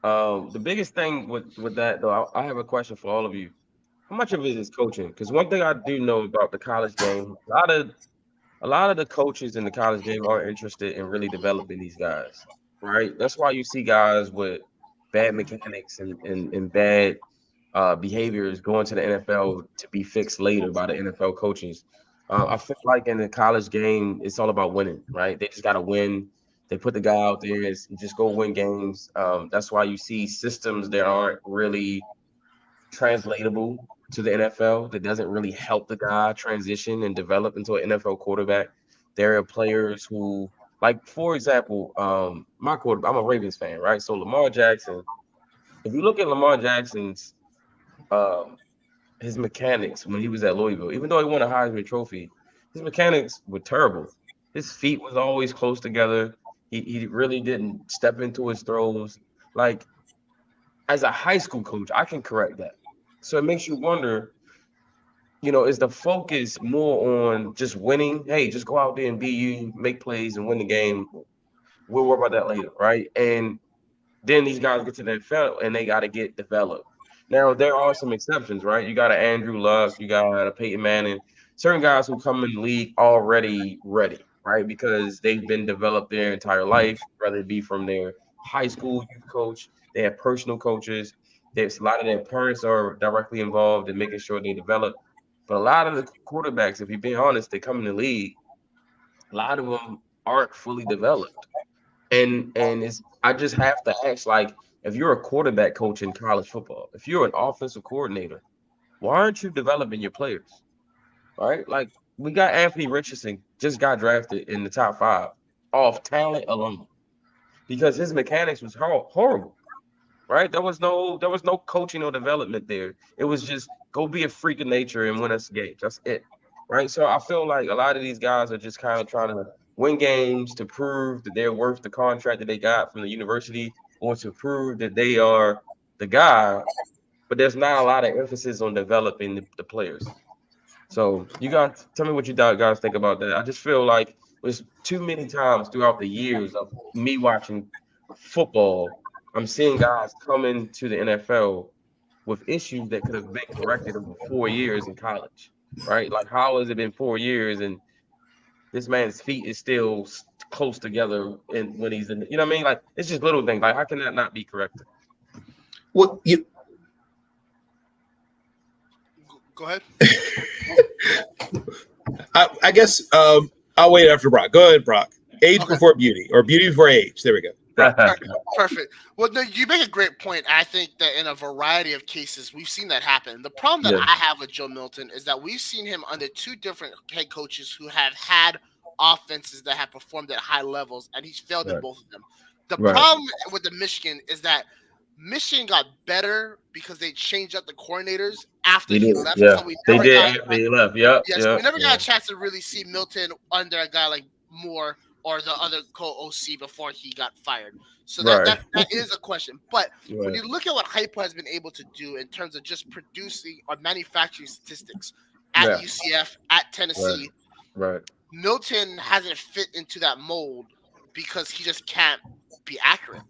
the biggest thing with that though, I have a question for all of you. How much of it is coaching? Because one thing I do know about the college game, a lot of the coaches in the college game are interested in really developing these guys, right? That's why you see guys with bad mechanics and bad behaviors going to the NFL to be fixed later by the NFL coaches. I feel like in the college game, it's all about winning, right? They just got to win. They put the guy out there and just go win games. That's why you see systems that aren't really translatable to the NFL, that doesn't really help the guy transition and develop into an NFL quarterback. There are players who, like, for example, my quarterback, I'm a Ravens fan, right? So Lamar Jackson, if you look at Lamar Jackson's um, his mechanics when he was at Louisville, even though he won a Heisman Trophy, his mechanics were terrible. His feet was always close together. He really didn't step into his throws. Like as a high school coach, I can correct that. So it makes you wonder, is the focus more on just winning? Hey, just go out there and be you, make plays and win the game. We'll worry about that later, right? And then these guys get to the NFL and they got to get developed. Now there are some exceptions, right? You got an Andrew Luck, you got a Peyton Manning, certain guys who come in the league already ready, right? Because they've been developed their entire life, whether it be from their high school youth coach, they have personal coaches. There's a lot of their parents are directly involved in making sure they develop. But a lot of the quarterbacks, if you're being honest, they come in the league. A lot of them aren't fully developed. And it's I just have to ask, like, if you're a quarterback coach in college football, if you're an offensive coordinator, why aren't you developing your players? Right? Like we got Anthony Richardson just got drafted in the top 5 off talent alone because his mechanics was horrible. Right? There was no coaching or development there. It was just go be a freak of nature and win us games. That's it. Right? So I feel like a lot of these guys are just kind of trying to win games to prove that they're worth the contract that they got from the university or to prove that they are the guy, but there's not a lot of emphasis on developing the players. So you guys tell me what you guys think about that. I just feel like there's too many times throughout the years of me watching football, I'm seeing guys come into the NFL with issues that could have been corrected over 4 years in college, right? Like how has it been 4 years and this man's feet is still close together and when he's in, you know what I mean? Like it's just little things. Like how can that not be corrected? Well, Go ahead. I guess I'll wait after Brock. Go ahead, Brock. Age Okay. before beauty, or beauty before age. There we go. Perfect. Well, no, you make a great point. I think that in a variety of cases, we've seen that happen. The problem that Yeah. I have with Joe Milton is that we've seen him under 2 different head coaches who have had offenses that have performed at high levels, and he's failed in Right. both of them. The Right. problem with the Michigan is that Michigan got better because they changed up the coordinators after He he did. left. Yeah. So we They never did got after he left. Yep. Yes, Yeah. we never Yeah. got a chance to really see Milton under a guy like Moore or the other co-OC before he got fired. So that is a question. But when you look at what Hypo has been able to do in terms of just producing or manufacturing statistics at UCF, at Tennessee, Right. Milton hasn't fit into that mold because he just can't be accurate.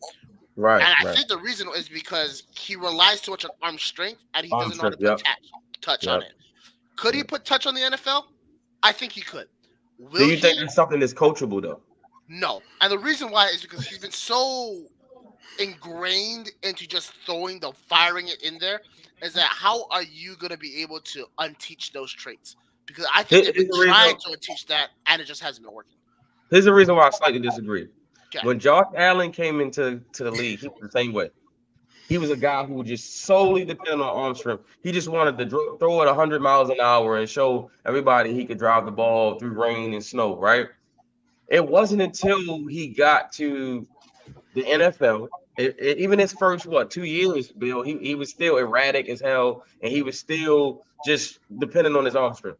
Right. And I Right. think the reason is because he relies too much on arm strength and he Arm doesn't know how to strength, put touch on it. Could he put touch on the NFL? I think he could. Do you think it's something that's coachable though? No. And the reason why is because he's been so ingrained into just firing it in there, is that how are you going to be able to unteach those traits? Because I think they've been trying to unteach that and it just hasn't been working. Here's the reason why I slightly disagree. Okay. When Josh Allen came into the league, he was the same way. He was a guy who would just solely depend on arm strength. He just wanted to throw it 100 miles an hour and show everybody he could drive the ball through rain and snow, right? It wasn't until he got to the NFL, even his first, 2 years, Bill, he was still erratic as hell, and he was still just depending on his arm strength.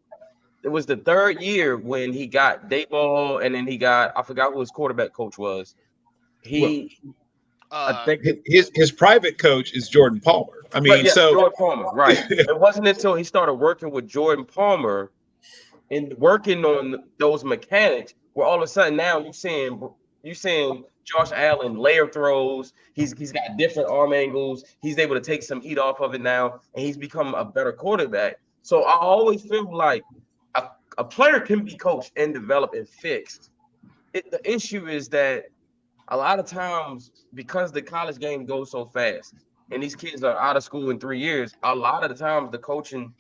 It was the 3rd year when he got Dayball, and then he got, I forgot who his quarterback coach was. I think his private coach is Jordan Palmer. I mean, Jordan Palmer, right? It wasn't until he started working with Jordan Palmer and working on those mechanics where all of a sudden now you seeing Josh Allen layer throws. He's got different arm angles. He's able to take some heat off of it now, and he's become a better quarterback. So I always feel like a player can be coached and developed and fixed. The issue is that a lot of times, because the college game goes so fast and these kids are out of school in 3 years, a lot of the times the coaching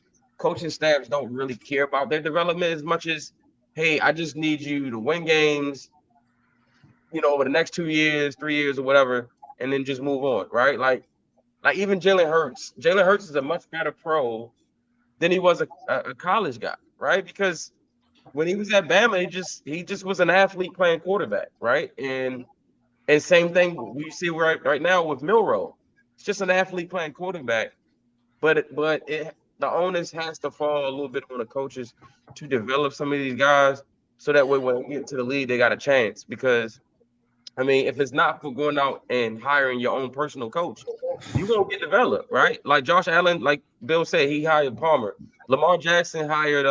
staffs don't really care about their development as much as, hey, I just need you to win games, over the next 2 years, 3 years or whatever, and then just move on, right? Like even Jalen Hurts. Jalen Hurts is a much better pro than he was a college guy, right? Because when he was at Bama, he just was an athlete playing quarterback, right? And same thing we see right now with Milroe. It's just an athlete playing quarterback. but the onus has to fall a little bit on the coaches to develop some of these guys so that way when they get to the league they got a chance. Because I mean, if it's not for going out and hiring your own personal coach, you won't get developed, right? Like Josh Allen, like Bill said, he hired Palmer. Lamar Jackson hired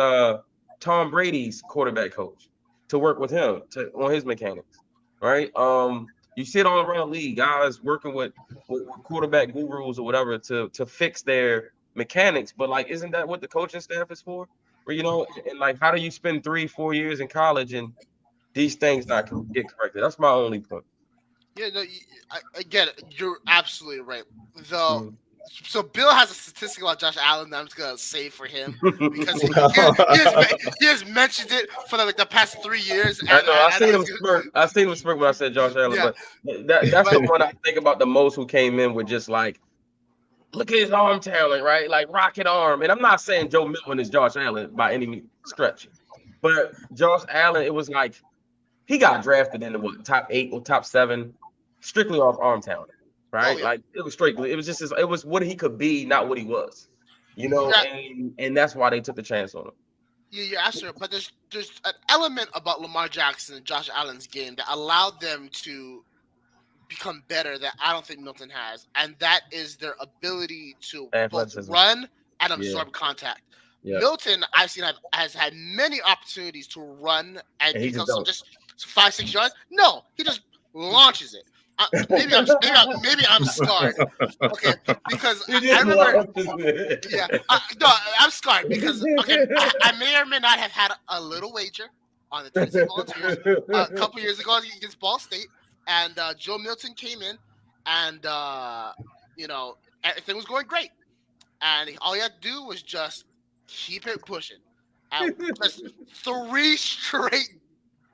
Tom Brady's quarterback coach to work with him on his mechanics, right? You see it all around the league, guys working with quarterback gurus or whatever to fix their mechanics. But like, isn't that what the coaching staff is for? Or and like, how do you spend 3-4 years in college and these things not get corrected? That's my only point. Yeah, no, I get it. You're absolutely right. Though, Mm. so Bill has a statistic about Josh Allen that I'm just gonna say for him because he has mentioned it for like the past 3 years. I know. I seen him smirk. I seen him smirk when I said Josh Allen, Yeah. but that's the one I think about the most. Who came in with just like, look at his arm talent, right? Like rocket arm. And I'm not saying Joe Milton is Josh Allen by any stretch, but Josh Allen, it was like he got drafted in the top 8 or top 7, strictly off arm talent, right? Oh, yeah. Like it was strictly. It was just it was what he could be, not what he was, Yeah. And that's why they took the chance on him. Yeah, you're absolutely right. But there's an element about Lamar Jackson and Josh Allen's game that allowed them to become better that I don't think Milton has, and that is their ability to both Athleticism. run and absorb contact. Yeah. Milton, I've seen, has had many opportunities to run and he because just of just 5-6 yards. No, he just launches it. Maybe I'm scarred. Okay, because I remember. Yeah, no, I'm scarred because I may or may not have had a little wager on the Tennessee Volunteers a couple years ago against Ball State, and Joe Milton came in, and everything was going great, and all he had to do was just keep it pushing, and just 3 straight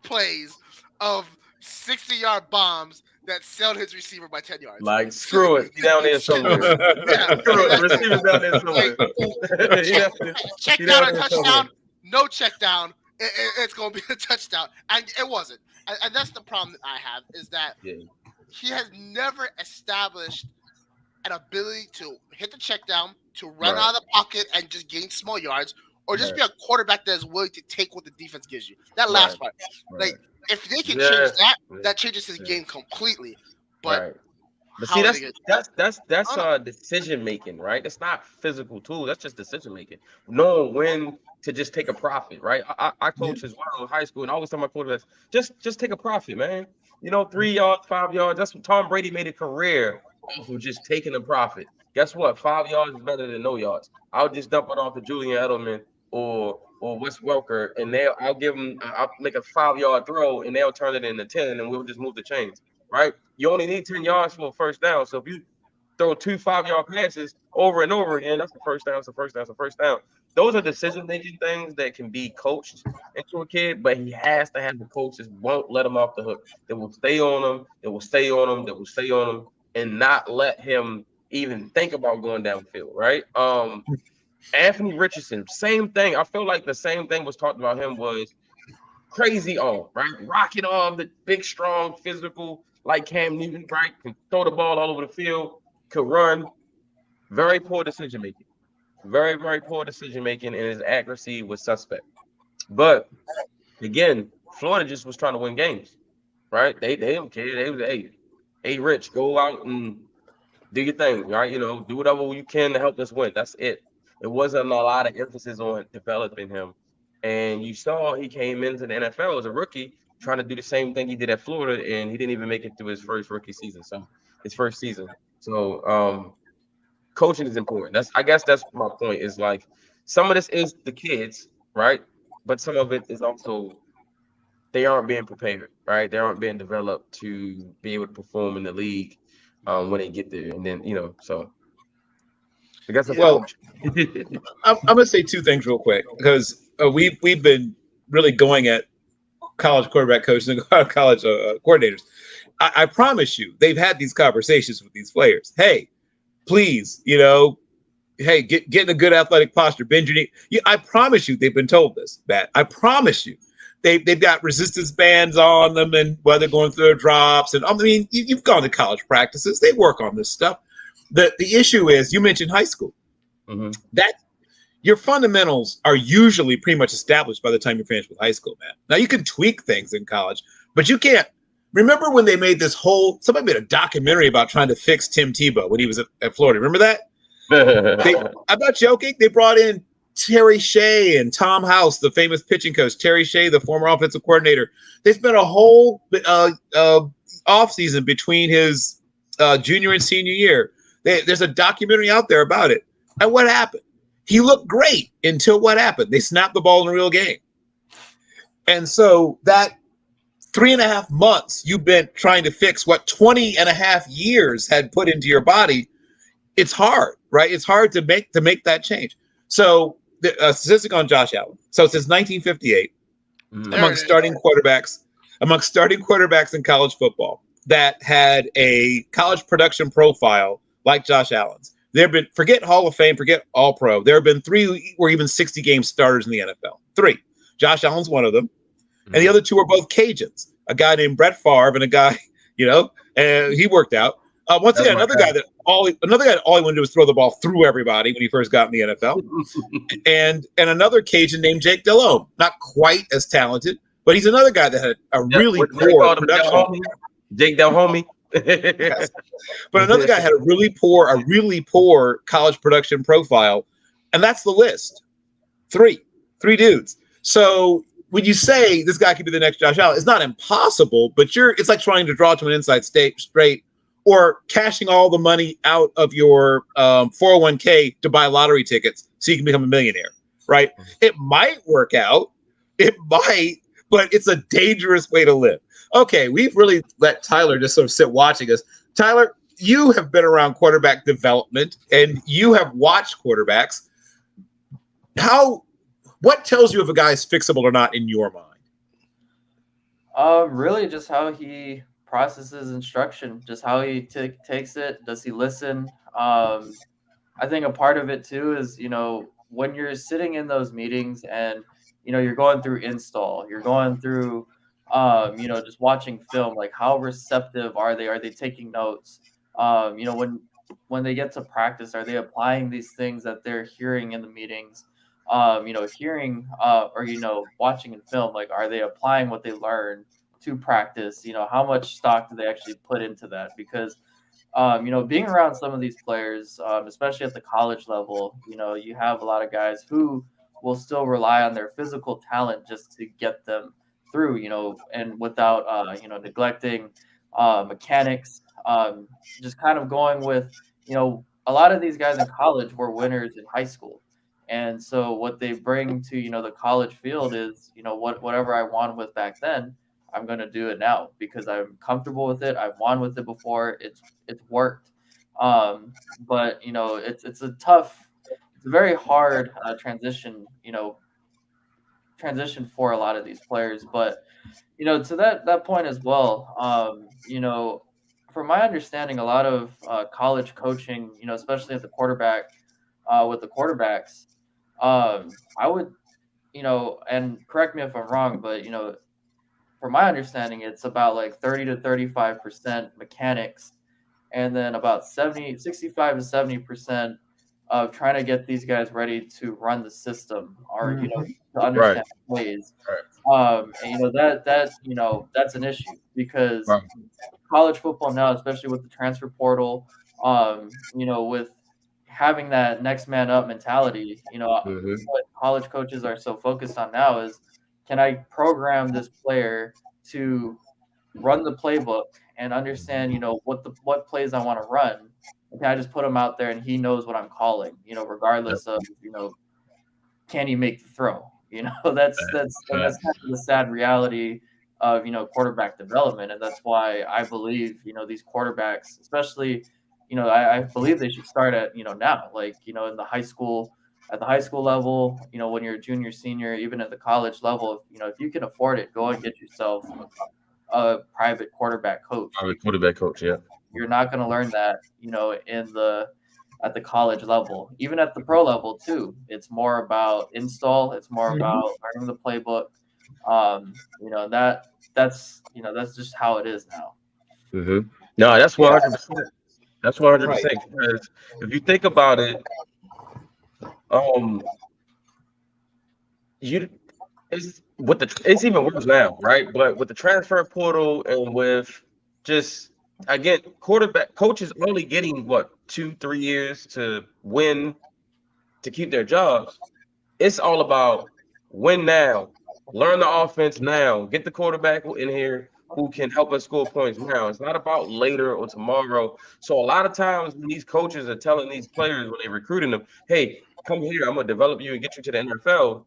plays of 60-yard bombs that sailed his receiver by 10 yards. Like, screw it. He's down there somewhere. Yeah. Screw it. The receiver's down there somewhere. Check down or touchdown. No check down. It's going to be a touchdown. And it wasn't. And that's the problem that I have is that he has never established an ability to hit the check down, to run out of the pocket and just gain small yards, or just be a quarterback that is willing to take what the defense gives you. That last part. Like, if they can change that, that changes his game completely. But see, that's decision making, right? It's not physical tools. That's just decision making. Knowing when to just take a profit, right? I coach as well in high school, and I always tell my quarterbacks, just take a profit, man. 3 yards, 5 yards. That's what Tom Brady made a career off of, just taking a profit. Guess what? 5 yards is better than no yards. I'll just dump it off to Julian Edelman or Wes Welker, and I'll make a 5-yard throw, and they'll turn it into 10, and we'll just move the chains, right? You only need 10 yards for a first down. So if you throw 2 5-yard passes over and over again, that's a first down, it's a first down, it's a first down. Those are decision-making things that can be coached into a kid, but he has to have the coaches won't let him off the hook. They will stay on him, they will stay on him, they will stay on him, and not let him even think about going downfield, right? Anthony Richardson, same thing. I feel like the same thing was talked about him was crazy arm, right? Rocket arm, the big, strong, physical, like Cam Newton, right? Can throw the ball all over the field, could run. Very poor decision making. Very, very poor decision making, and his accuracy was suspect. But again, Florida just was trying to win games, right? They didn't care. They was, hey, Rich, go out and do your thing, right? Do whatever you can to help us win. That's it. It wasn't a lot of emphasis on developing him. And you saw he came into the NFL as a rookie trying to do the same thing he did at Florida, and he didn't even make it through his first rookie season. So his first season. So coaching is important. I guess that's my point, is like some of this is the kids, right? But some of it is also they aren't being prepared, right? They aren't being developed to be able to perform in the league when they get there. And then, so I guess I'm gonna say 2 things real quick because we've been really going at college quarterback coaches and college coordinators. I promise you, they've had these conversations with these players. Hey, please, get in a good athletic posture, bend your knee. I promise you, they've been told this, Matt. I promise you, they've got resistance bands on them, and while they're going through their drops, and I mean, you've gone to college practices. They work on this stuff. The issue is, you mentioned high school. that your fundamentals are usually pretty much established by the time you're finished with high school, man. Now you can tweak things in college, but you can't. Remember when they made somebody made a documentary about trying to fix Tim Tebow when he was at Florida. Remember that? I'm not joking. They brought in Terry Shea and Tom House, the famous pitching coach. Terry Shea, the former offensive coordinator. They spent a whole offseason between his junior and senior year. There's a documentary out there about it. And what happened? He looked great until what happened? They snapped the ball in a real game. And so that 3.5 months you've been trying to fix what 20.5 years had put into your body. It's hard, right? It's hard to make that change. So the statistic on Josh Allen. So since 1958, among starting quarterbacks in college football that had a college production profile like Josh Allen's, there have been, forget Hall of Fame, forget All Pro. There have been 3 who were even 60-game starters in the NFL. 3. Josh Allen's one of them. And the other 2 are both Cajuns. A guy named Brett Favre and a guy, and he worked out. Once again, another guy that all he wanted to do was throw the ball through everybody when he first got in the NFL. and another Cajun named Jake Delhomme. Not quite as talented, but he's another guy that had a really poor production. Jake Delhomme. Yes. But another guy had a really poor college production profile, and that's the list. 3 dudes. So when you say this guy could be the next Josh Allen, it's not impossible, but it's like trying to draw to an inside straight or cashing all the money out of your 401k to buy lottery tickets so you can become a millionaire, right? It might work out. It might, but it's a dangerous way to live. Okay, we've really let Tyler just sort of sit watching us. Tyler, you have been around quarterback development and you have watched quarterbacks. What tells you if a guy is fixable or not in your mind? Really just how he processes instruction, just how he takes it. Does he listen? I think a part of it too is, when you're sitting in those meetings and, you're going through install, you're going through, just watching film, like how receptive are they? Are they taking notes? When they get to practice, are they applying these things that they're hearing in the meetings? Hearing or watching in film, like are they applying what they learn to practice? How much stock do they actually put into that? Because being around some of these players, especially at the college level, you have a lot of guys who will still rely on their physical talent just to get them through, and without neglecting mechanics, just kind of going with, a lot of these guys in college were winners in high school. And so what they bring to, the college field is, whatever I won with back then, I'm going to do it now because I'm comfortable with it. I've won with it before. It's worked. But, it's a very hard transition for a lot of these players. But, to that point as well, from my understanding, a lot of college coaching, especially at the quarterback, with the quarterbacks, I would, and correct me if I'm wrong, but, from my understanding, it's about like 30 to 35% mechanics, and then about 65 to 70% of trying to get these guys ready to run the system or, to understand plays. And, that's an issue because college football now, especially with the transfer portal, with having that next man up mentality, what college coaches are so focused on now is, can I program this player to run the playbook and understand, what plays I want to run? Can I just put him out there and he knows what I'm calling, regardless of, can he make the throw? That's kind of the sad reality of, quarterback development. And that's why I believe, these quarterbacks, especially, I believe they should start at, now, like, in the high school, at the high school level, when you're a junior, senior, even at the college level, if you can afford it, go and get yourself a private quarterback coach. Yeah. You're not going to learn that, at the college level, even at the pro level too. It's more about install. It's more about learning the playbook. That's just how it is now. No, that's 100%. That's 100%. Because if you think about it, Um, you it's even worse now, right? But with the transfer portal and with just again, quarterback coaches only getting what 2-3 years to win to keep their jobs. It's all about win now, learn the offense now, get the quarterback in here who can help us score points now. It's not about later or tomorrow. So a lot of times when these coaches are telling these players when they're recruiting them, "Hey, come here, I'm gonna develop you and get you to the NFL."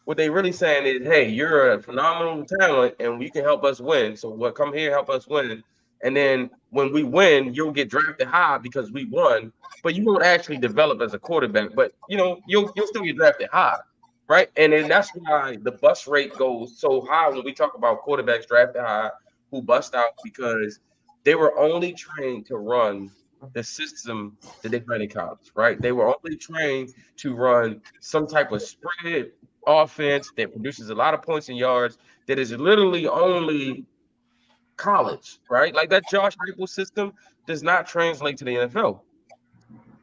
What they really saying is, hey, you're a phenomenal talent and you can help us win. So what come here, help us win. And then when we win, you'll get drafted high because we won, but you won't actually develop as a quarterback. But you'll still get drafted high. Right. And then that's why the bust rate goes so high when we talk about quarterbacks drafted high who bust out because they were only trained to run the system that they ran in college, right? They were only trained to run some type of spread offense that produces a lot of points and yards that is literally only college, right? Like that Josh Heupel system does not translate to the NFL.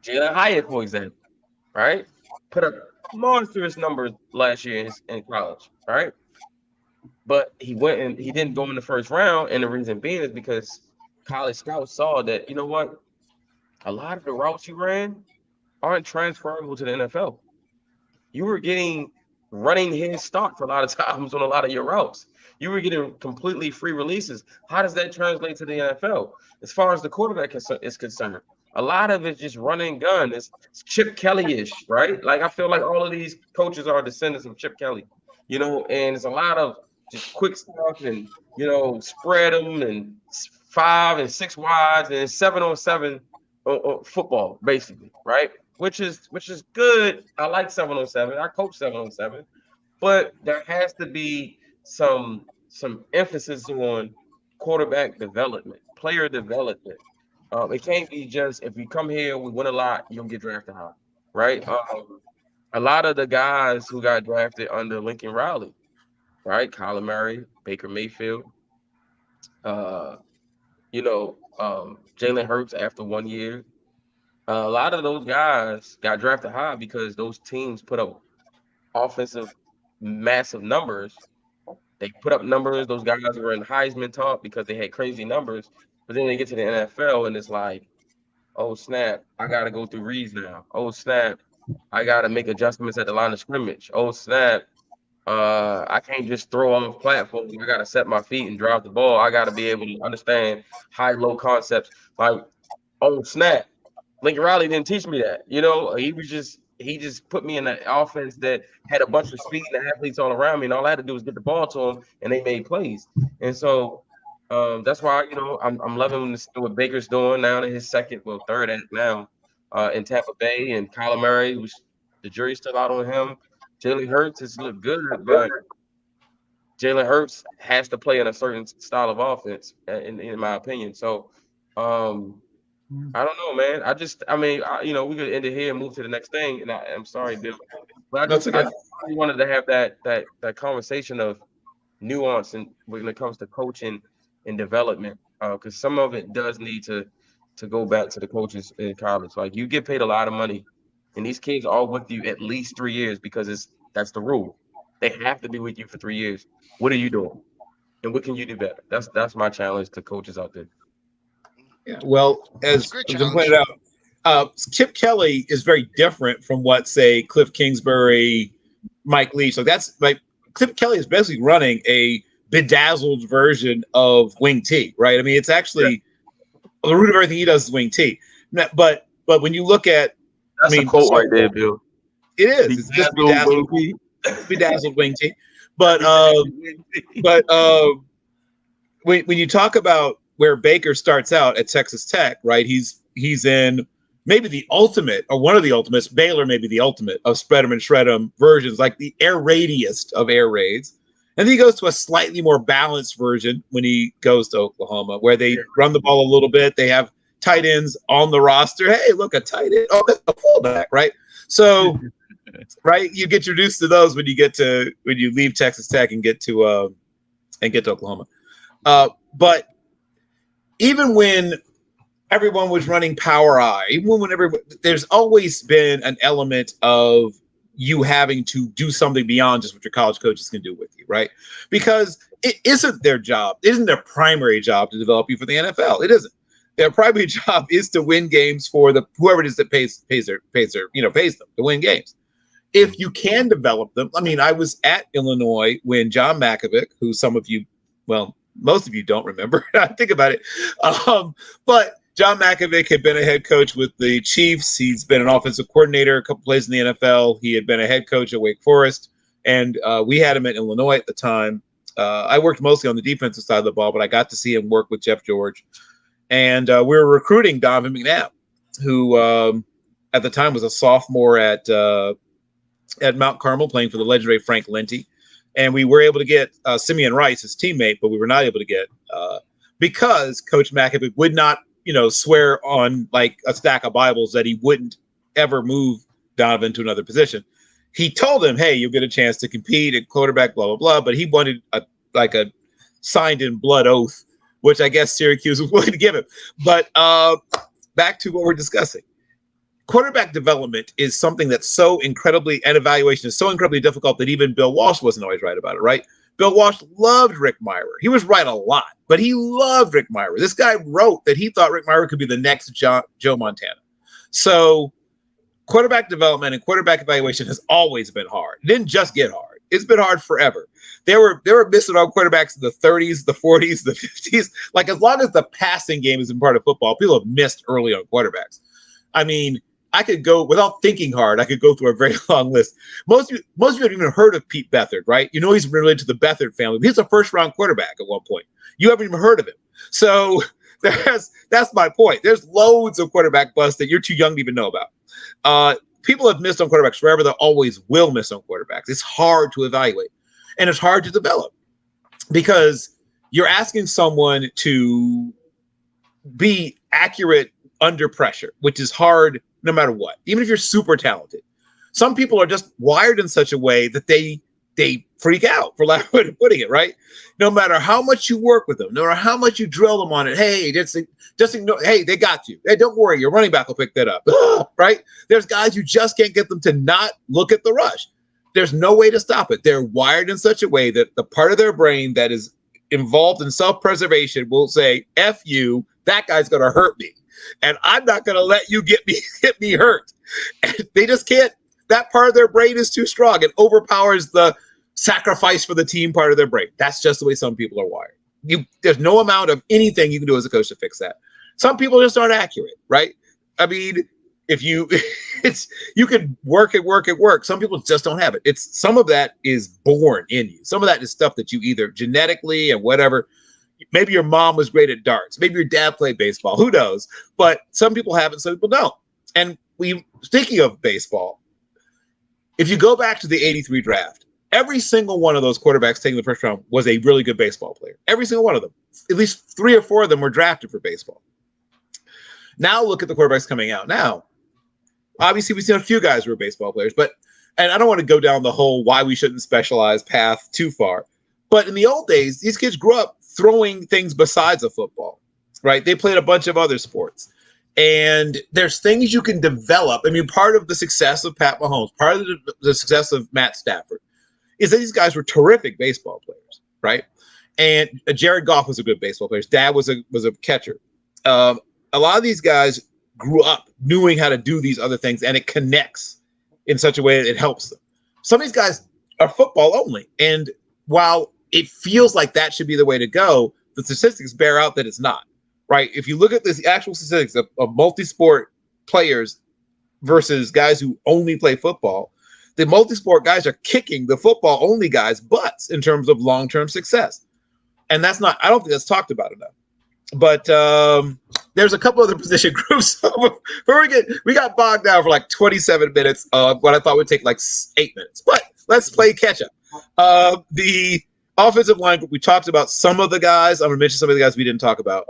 Jalen Hyatt, for example, right? Put up monstrous numbers last year in college, right? But he didn't go in the first round, and the reason being is because college scouts saw that, you know what, a lot of the routes you ran aren't transferable to the NFL. You were getting running head start for a lot of times on a lot of your routes. You were getting completely free releases. How does that translate to the NFL? As far as the quarterback is concerned, a lot of it's just run and gun. It's Chip Kelly-ish, right? Like I feel like all of these coaches are descendants of Chip Kelly, and it's a lot of just quick stuff and spread them and 5 and 6 wides and 7-on-7 football, basically, right? Which is good. I like 7-on-7. I coach 7-on-7, but there has to be some emphasis on quarterback development, player development. It can't be just if you come here, we win a lot, you'll get drafted high, right? A lot of the guys who got drafted under Lincoln Riley, right? Kyler Murray, Baker Mayfield, uh, Jalen Hurts after 1 year. A lot of those guys got drafted high because those teams put up offensive massive numbers. They put up numbers. Those guys were in Heisman talk because they had crazy numbers. But then they get to the NFL and it's like, oh snap, I gotta go through reads now. Oh snap, I gotta make adjustments at the line of scrimmage. Oh snap, I can't just throw off platforms. I gotta set my feet and drop the ball. I gotta be able to understand high-low concepts. Like, oh snap, Lincoln Riley didn't teach me that. He just put me in an offense that had a bunch of speed and athletes all around me, and all I had to do was get the ball to them, and they made plays. And so that's why I'm loving what Baker's doing now in his third act now in Tampa Bay, and Kyler Murray, which the jury's still out on him. Jalen Hurts has looked good, but Jalen Hurts has to play in a certain style of offense, in my opinion. So. I don't know, man. We could end it here and move to the next thing. And I'm sorry, Bill, but That's I okay. just really wanted to have that conversation of nuance and when it comes to coaching and development, because some of it does need to go back to the coaches in college. Like you get paid a lot of money, and these kids are with you at least 3 years because that's the rule. They have to be with you for 3 years. What are you doing, and what can you do better? That's my challenge to coaches out there. Yeah. Well, It's a as great Jim challenge. pointed out, Chip Kelly is very different from what, say, Cliff Kingsbury, Mike Leach. Like that's like Cliff Kelly is basically running a bedazzled version of Wing T, right? I mean, it's actually the root of everything he does is Wing T. But when you look at, That's a quote right there, Bill. it is. It's just bedazzled, bedazzled Wing T. But when you talk about where Baker starts out at Texas Tech, right? He's in maybe the ultimate or one of the ultimates, Baylor maybe the ultimate of spread 'em and shred 'em versions, like the air raidiest of air raids. And then he goes to a slightly more balanced version when he goes to Oklahoma, where they run the ball a little bit. They have tight ends on the roster. Hey, look, a tight end. Oh, that's a fullback, right? So, right, you get introduced to those when you leave Texas Tech and get to Oklahoma. But even when everyone was running Power Eye. Even whenever there's always been an element of you having to do something beyond just what your college coaches can do with you, right? Because it isn't their job, it isn't their primary job to develop you for the NFL. It isn't. Their primary job is to win games for the whoever it is that pays them to win games. If you can develop them, I mean, I was at Illinois when John Malkovich, who some of you, well, most of you don't remember. I think about it, but John Malkovich had been a head coach with the Chiefs. He's been an offensive coordinator a couple places in the NFL. He had been a head coach at Wake Forest, and we had him at Illinois at the time. I worked mostly on the defensive side of the ball, but I got to see him work with Jeff George. And we were recruiting Donovan McNabb, who at the time was a sophomore at Mount Carmel playing for the legendary Frank Lenti. And we were able to get Simeon Rice, his teammate, but we were not able to get because Coach Malkovich would not, swear on like a stack of Bibles that he wouldn't ever move Donovan to another position. He told him, hey, you'll get a chance to compete at quarterback, blah, blah, blah. But he wanted a signed in blood oath, which I guess Syracuse was willing to give him. But back to what we're discussing. Quarterback development is something that's so incredibly, and evaluation is so incredibly difficult that even Bill Walsh wasn't always right about it, right? Bill Walsh loved Rick Mirer. He was right a lot, but he loved Rick Mirer. This guy wrote that he thought Rick Mirer could be the next Joe Montana. So quarterback development and quarterback evaluation has always been hard. It didn't just get hard. It's been hard forever. They were missing on quarterbacks in the 30s, the 40s, the 50s. Like, as long as the passing game has been part of football, people have missed early on quarterbacks. I mean, I could go, without thinking hard, I could go through a very long list. Most of you haven't even heard of Pete Beathard, right? You know he's related to the Beathard family. He's a first-round quarterback at one point. You haven't even heard of him. So that's my point. There's loads of quarterback busts that you're too young to even know about. People have missed on quarterbacks forever. They always will miss on quarterbacks. It's hard to evaluate, and it's hard to develop because you're asking someone to be accurate under pressure, which is hard no matter what, even if you're super talented. Some people are just wired in such a way that they freak out, for lack of a way of putting it, right? No matter how much you work with them, no matter how much you drill them on it, hey, just ignore, hey, they got you. Hey, don't worry, your running back will pick that up, right? There's guys you just can't get them to not look at the rush. There's no way to stop it. They're wired in such a way that the part of their brain that is involved in self-preservation will say, F you, that guy's going to hurt me. And I'm not going to let you get me hurt. And they just can't. That part of their brain is too strong. It overpowers the sacrifice for the team part of their brain. That's just the way some people are wired. There's no amount of anything you can do as a coach to fix that. Some people just aren't accurate, right? I mean, if you can work. Some people just don't have it. Some of that is born in you. Some of that is stuff that you either genetically and whatever. Maybe your mom was great at darts. Maybe your dad played baseball. Who knows? But some people have it, some people don't. And speaking of baseball, if you go back to the 83 draft, every single one of those quarterbacks taking the first round was a really good baseball player. Every single one of them. At least 3 or 4 of them were drafted for baseball. Now look at the quarterbacks coming out. Now, obviously, we've seen a few guys who are baseball players, and I don't want to go down the whole why we shouldn't specialize path too far. But in the old days, these kids grew up throwing things besides a football, right? They played a bunch of other sports. And there's things you can develop. I mean, part of the success of Pat Mahomes, part of the success of Matt Stafford is that these guys were terrific baseball players, right? And Jared Goff was a good baseball player. His dad was a catcher. A lot of these guys grew up knowing how to do these other things, and it connects in such a way that it helps them. Some of these guys are football only. And while it feels like that should be the way to go, the statistics bear out that it's not, right? If you look at the actual statistics of multi-sport players versus guys who only play football, the multi-sport guys are kicking the football-only guys' butts in terms of long-term success. And I don't think that's talked about enough. But there's a couple other position groups. We got bogged down for like 27 minutes of what I thought would take like 8 minutes. But let's play catch-up. The offensive line group, we talked about some of the guys. I'm going to mention some of the guys we didn't talk about.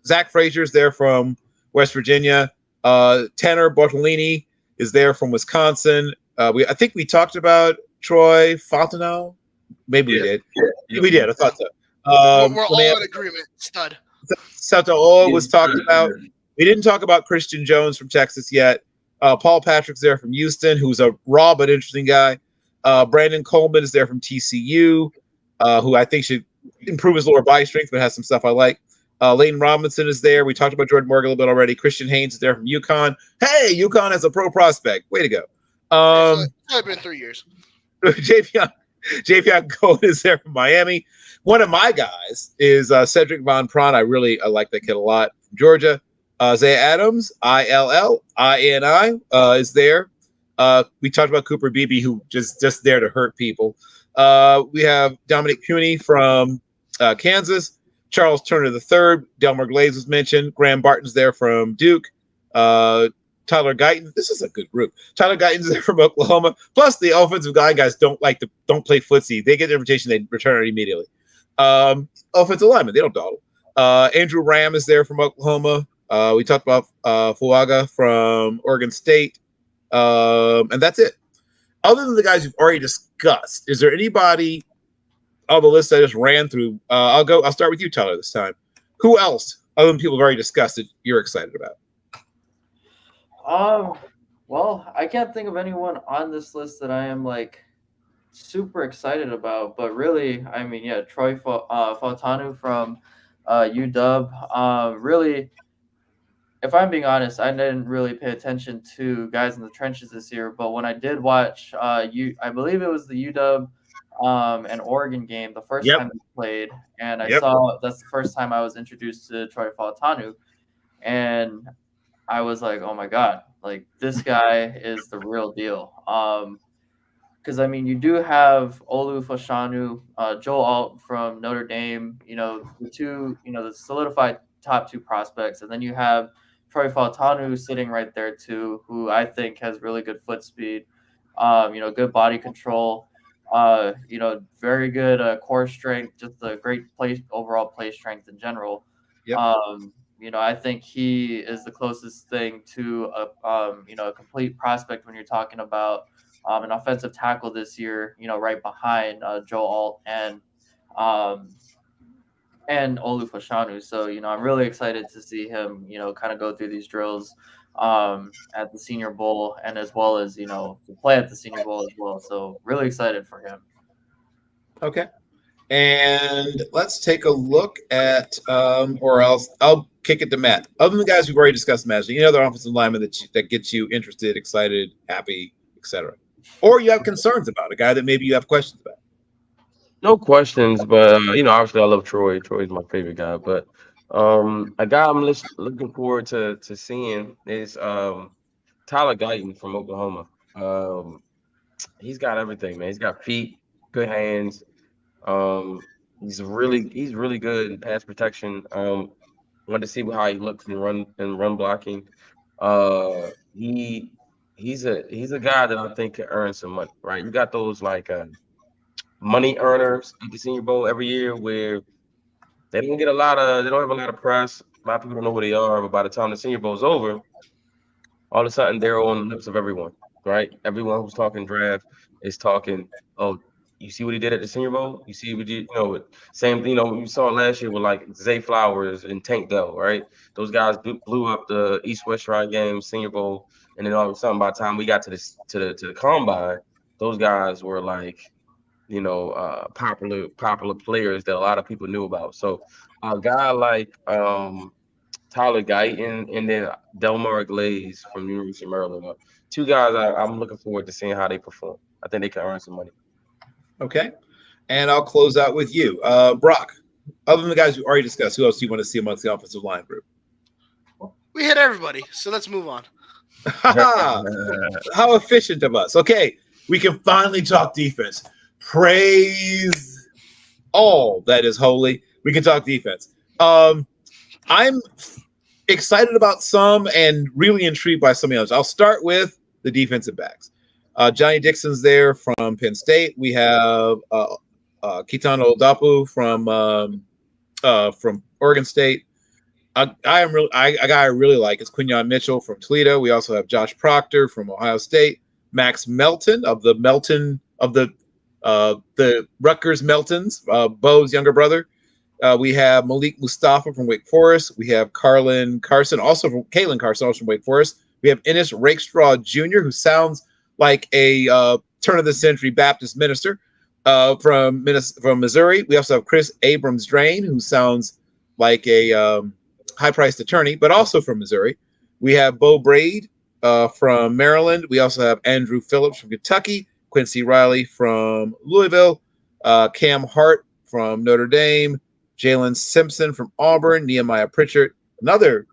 Zach Frazier's there from West Virginia. Tanner Bartolini is there from Wisconsin. I think we talked about Troy Fontenot. Maybe we did. Yeah. We did. I thought so. We're all in agreement. Stud. Sato'o was talked about. We didn't talk about Christian Jones from Texas yet. Paul Patrick's there from Houston, who's a raw but interesting guy. Brandon Coleman is there from TCU, who I think should improve his lower body strength, but has some stuff I like. Leighton Robinson is there. We talked about Jordan Morgan a little bit already. Christian Haynes is there from UConn. Hey, UConn has a pro prospect. Way to go. It's only been 3 years. Javion Cohen is there from Miami. One of my guys is Cedric Von Pron. I like that kid a lot. From Georgia. Zay Adams, ILLINI, is there. We talked about Cooper Beebe, who just there to hurt people. We have Dominic Cooney from Kansas. Charles Turner III, Delmar Glaze was mentioned. Graham Barton's there from Duke. Tyler Guyton. This is a good group. Tyler Guyton's there from Oklahoma. Plus, the offensive guys don't play footsie. They get the invitation, they return it immediately. Offensive lineman, they don't dawdle. Andrew Ram is there from Oklahoma. We talked about Fuaga from Oregon State. And that's it. Other than the guys you've already discussed, is there anybody on the list I just ran through? I'll start with you, Tyler, this time. Who else, other than people have already discussed, that you're excited about? Well, I can't think of anyone on this list that I am like super excited about, but really, I mean, yeah, Troy Fautanu from UW. Really, if I'm being honest, I didn't really pay attention to guys in the trenches this year, but when I did watch, I believe it was the UW and Oregon game, the first time they played, and I saw that's the first time I was introduced to Troy Fautanu, and I was like, oh my God, like this guy is the real deal. Because I mean, you do have Olu Fashanu, Joel Alt from Notre Dame, the solidified top two prospects, and then you have Troy Fautanu sitting right there too, who I think has really good foot speed, good body control, very good core strength, just a great overall play strength in general. Yep. I think he is the closest thing to a complete prospect when you're talking about an offensive tackle this year, right behind Joe Alt and Olu Fashanu. So, I'm really excited to see him, kind of go through these drills at the Senior Bowl, and as well as, to play at the Senior Bowl as well. So really excited for him. Okay. And let's take a look at, or else I'll kick it to Matt. Other than the guys we've already discussed, Matt, any other offensive lineman that gets you interested, excited, happy, etc., or you have concerns about a guy that maybe you have questions about? No questions, but obviously I love Troy. Troy's my favorite guy. But a guy I'm looking forward to seeing is Tyler Guyton from Oklahoma. He's got everything, man. He's got feet, good hands. He's really good in pass protection. Wanted to see how he looks in run blocking. He's a guy that I think can earn some money, right? You got those like money earners at the Senior Bowl every year where they don't have a lot of press. A lot of people don't know who they are, but by the time the Senior Bowl's over, all of a sudden they're on the lips of everyone, right? Everyone who's talking draft is talking, oh, you see what he did at the Senior Bowl? You see what same thing, we saw last year with like Zay Flowers and Tank Dell, right? Those guys blew up the East-West Shrine game, Senior Bowl, and then all of a sudden by the time we got to the combine, those guys were like, popular players that a lot of people knew about. So a guy like Tyler Guyton and then Delmar Glaze from University of Maryland are two guys I'm looking forward to seeing how they perform. I think they can earn some money. Okay. And I'll close out with you. Brock, other than the guys we already discussed, who else do you want to see amongst the offensive line group? We hit everybody, so let's move on. How efficient of us. Okay, we can finally talk defense. Praise all that is holy. We can talk defense. I'm excited about some and really intrigued by some of the others. I'll start with the defensive backs. Johnny Dixon's there from Penn State. We have Kitano Odapu from Oregon State. A guy I really like is Quinyon Mitchell from Toledo. We also have Josh Proctor from Ohio State. Max Melton of the Rutgers Meltons, Bo's younger brother. We have Malik Mustafa from Wake Forest. We have Caitlin Carson, also from Wake Forest. We have Ennis Rakestraw Jr., who sounds like a turn of the century Baptist minister from Missouri. We also have Chris Abrams Drain, who sounds like a high priced attorney, but also from Missouri. We have Bo Braid from Maryland. We also have Andrew Phillips from Kentucky, Quincy Riley from Louisville, Cam Hart from Notre Dame, Jalen Simpson from Auburn, Nehemiah Pritchett, another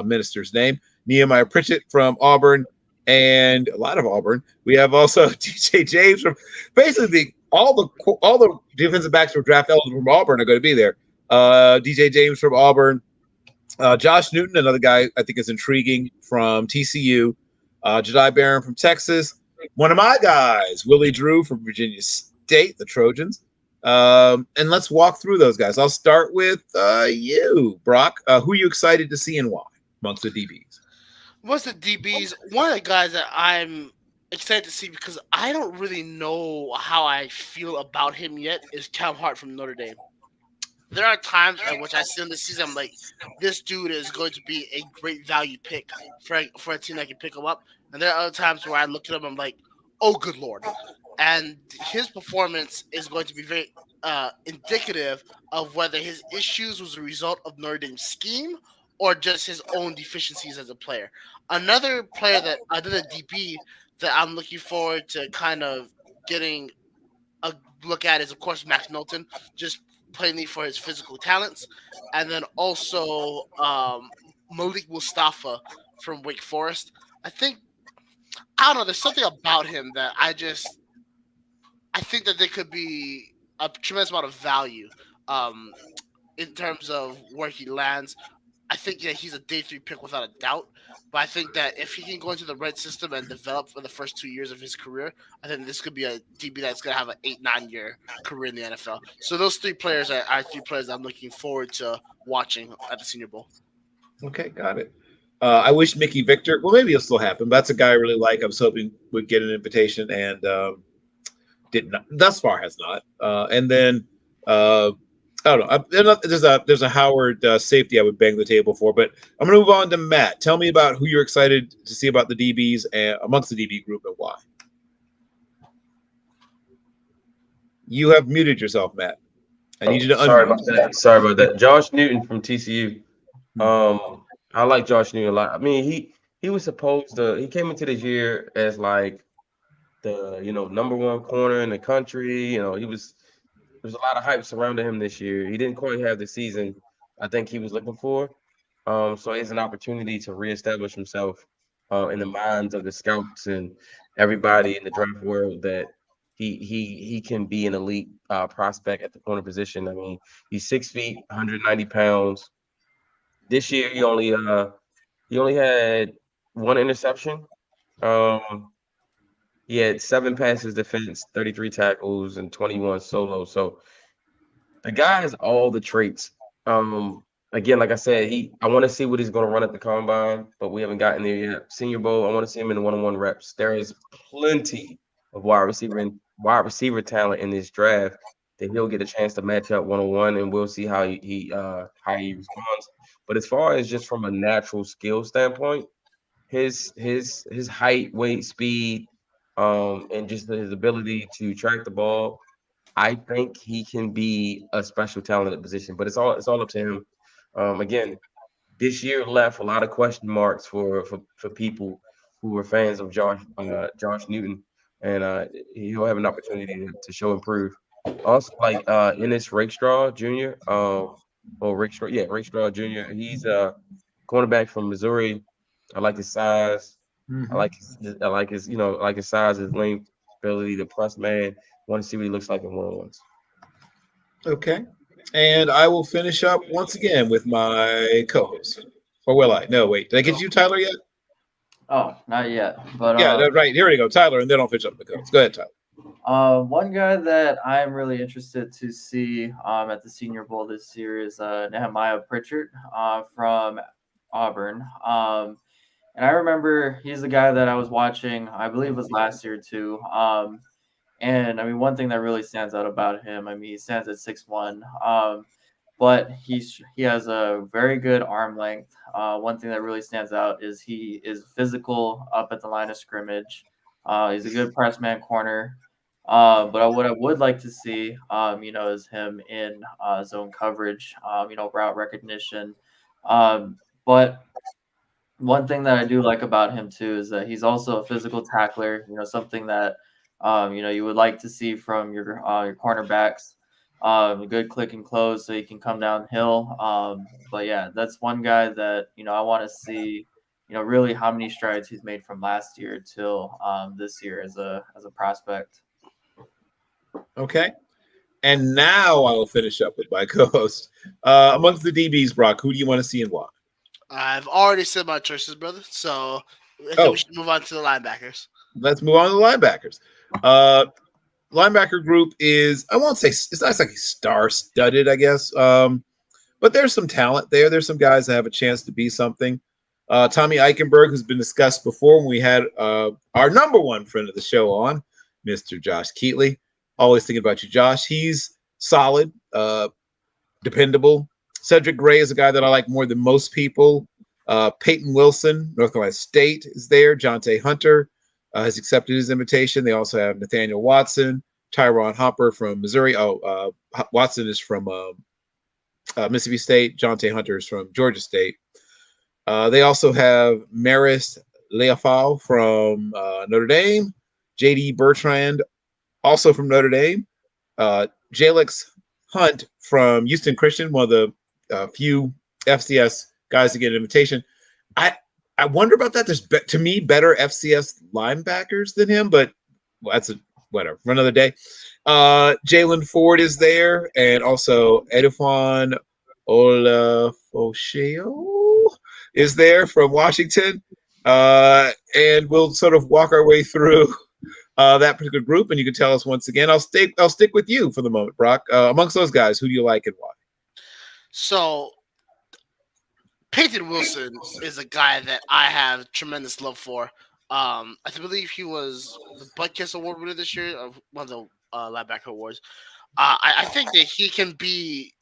minister's name, Nehemiah Pritchett from Auburn, and a lot of Auburn. We have also DJ James from basically all the defensive backs who are draft eligible from Auburn are going to be there. DJ James from Auburn, Josh Newton, another guy I think is intriguing from TCU, Jedi Barron from Texas, one of my guys, Willie Drew from Virginia State, the Trojans. And let's walk through those guys. I'll start with you, Brock. Who are you excited to see and why amongst the DBs? What's the DBs? One of the guys that I'm excited to see because I don't really know how I feel about him yet is Cam Hart from Notre Dame. There are times at which I see him this season, I'm like, this dude is going to be a great value pick for a team that can pick him up. And there are other times where I look at him, I'm like, oh, good Lord. And his performance is going to be very indicative of whether his issues was a result of Notre Dame's scheme or just his own deficiencies as a player. Another DB that I'm looking forward to kind of getting a look at is, of course, Max Milton, just plainly for his physical talents. And then also Malik Mustafa from Wake Forest. I don't know, there's something about him that I think that there could be a tremendous amount of value in terms of where he lands. I think that he's a day 3 pick without a doubt. But I think that if he can go into the red system and develop for the first 2 years of his career, I think this could be a DB that's going to have an 8-9 year career in the NFL. So those 3 players are 3 players I'm looking forward to watching at the Senior Bowl. Okay, got it. I wish Mickey Victor. Well, maybe it'll still happen. But that's a guy I really like. I was hoping would get an invitation and did not. Thus far, has not. And then I don't know. There's a Howard safety I would bang the table for. But I'm going to move on to Matt. Tell me about who you're excited to see about the DBs and amongst the DB group and why. You have muted yourself, Matt. I need you to unmute. Sorry about that. Josh Newton from TCU. I like Josh Newton a lot. I mean, he was supposed to. He came into this year as like the number 1 corner in the country. There's a lot of hype surrounding him this year. He didn't quite have the season I think he was looking for. So it's an opportunity to reestablish himself in the minds of the scouts and everybody in the draft world that he can be an elite prospect at the corner position. I mean, he's 6 feet, 190 pounds. This year he only had 1 interception. He had 7 passes defense, 33 tackles, and 21 solos. So the guy has all the traits. Again, like I said, I want to see what he's going to run at the combine, but we haven't gotten there yet. Senior Bowl, I want to see him in 1-on-1 reps. There is plenty of wide receiver talent in this draft that he'll get a chance to match up 1-on-1, and we'll see how he responds. But as far as just from a natural skill standpoint, his height, weight, speed, and just his ability to track the ball, I think he can be a special talent at the position. But it's all up to him. Again, this year left a lot of question marks for people who were fans of Josh Newton, and he'll have an opportunity to show improve. Also, like Ennis Rakestraw Jr. Rakestraw Jr. He's a cornerback from Missouri. I like his size. I like his size, his length, ability to press man. Want to see what he looks like in 1-on-1s. Okay. And I will finish up once again with my co-host. Or will I? No, wait. Did I get you, Tyler, yet? Oh, not yet. But yeah, right. Here we go. Tyler, and then I'll finish up the co-host. Go ahead, Tyler. One guy that I'm really interested to see at the Senior Bowl this year is Nehemiah Pritchett from Auburn. And I remember he's the guy that I was watching, I believe it was last year too. And I mean, one thing that really stands out about him, I mean, he stands at 6'1". but he has a very good arm length. One thing that really stands out is he is physical up at the line of scrimmage. He's a good press man corner. But what I would like to see, is him in zone coverage, route recognition. But one thing that I do like about him too is that he's also a physical tackler. Something that you would like to see from your cornerbacks. Good click and close, so you can come downhill. But yeah, that's one guy that I want to see. Really how many strides he's made from last year till this year as a prospect. Okay. And now I will finish up with my co-host. Amongst the DBs, Brock, who do you want to see and why? I've already said my choices, brother. So I think Oh. we should move on to the linebackers. Let's move on to the linebackers. Linebacker group is, I won't say, it's not exactly star-studded, I guess. But there's some talent there. There's some guys that have a chance to be something. Tommy Eichenberg, who's been discussed before when we had our number one friend of the show on, Mr. Josh Keatley. Always thinking about you, Josh. He's solid, dependable. Cedric Gray is a guy that I like more than most people. Peyton Wilson, North Carolina State, is there. Jonte Hunter has accepted his invitation. They also have Nathaniel Watson, Tyron Hopper from Missouri. Watson is from Mississippi State. Jonte Hunter is from Georgia State. They also have Maris Leafau from Notre Dame. J.D. Bertrand, also from Notre Dame. Jalex Hunt from Houston Christian, one of the few FCS guys to get an invitation. I wonder about that. There's, to me, better FCS linebackers than him, but that's whatever for another day. Jalen Ford is there, and also Edufon Olafoshio is there from Washington. And we'll sort of walk our way through that particular group, and you can tell us once again. I'll stick with you for the moment, Brock. Amongst those guys, who do you like and why? So Peyton Wilson is a guy that I have tremendous love for. I believe he was the Butkus Award winner this year, one of the linebacker awards. I think that he can be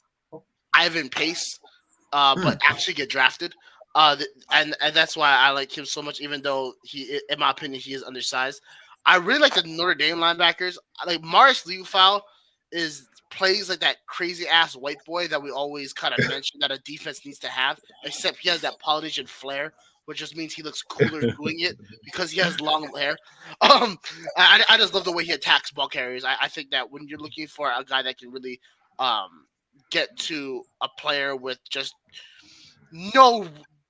Ivan Pace, but actually get drafted. And that's why I like him so much, even though in my opinion, he is undersized. I really like the Notre Dame linebackers. Like Maris Liufau plays like that crazy ass white boy that we always kind of mention that a defense needs to have, except he has that Polynesian flair, which just means he looks cooler doing it because he has long hair. I just love the way he attacks ball carriers. I think that when you're looking for a guy that can really get to a player with just no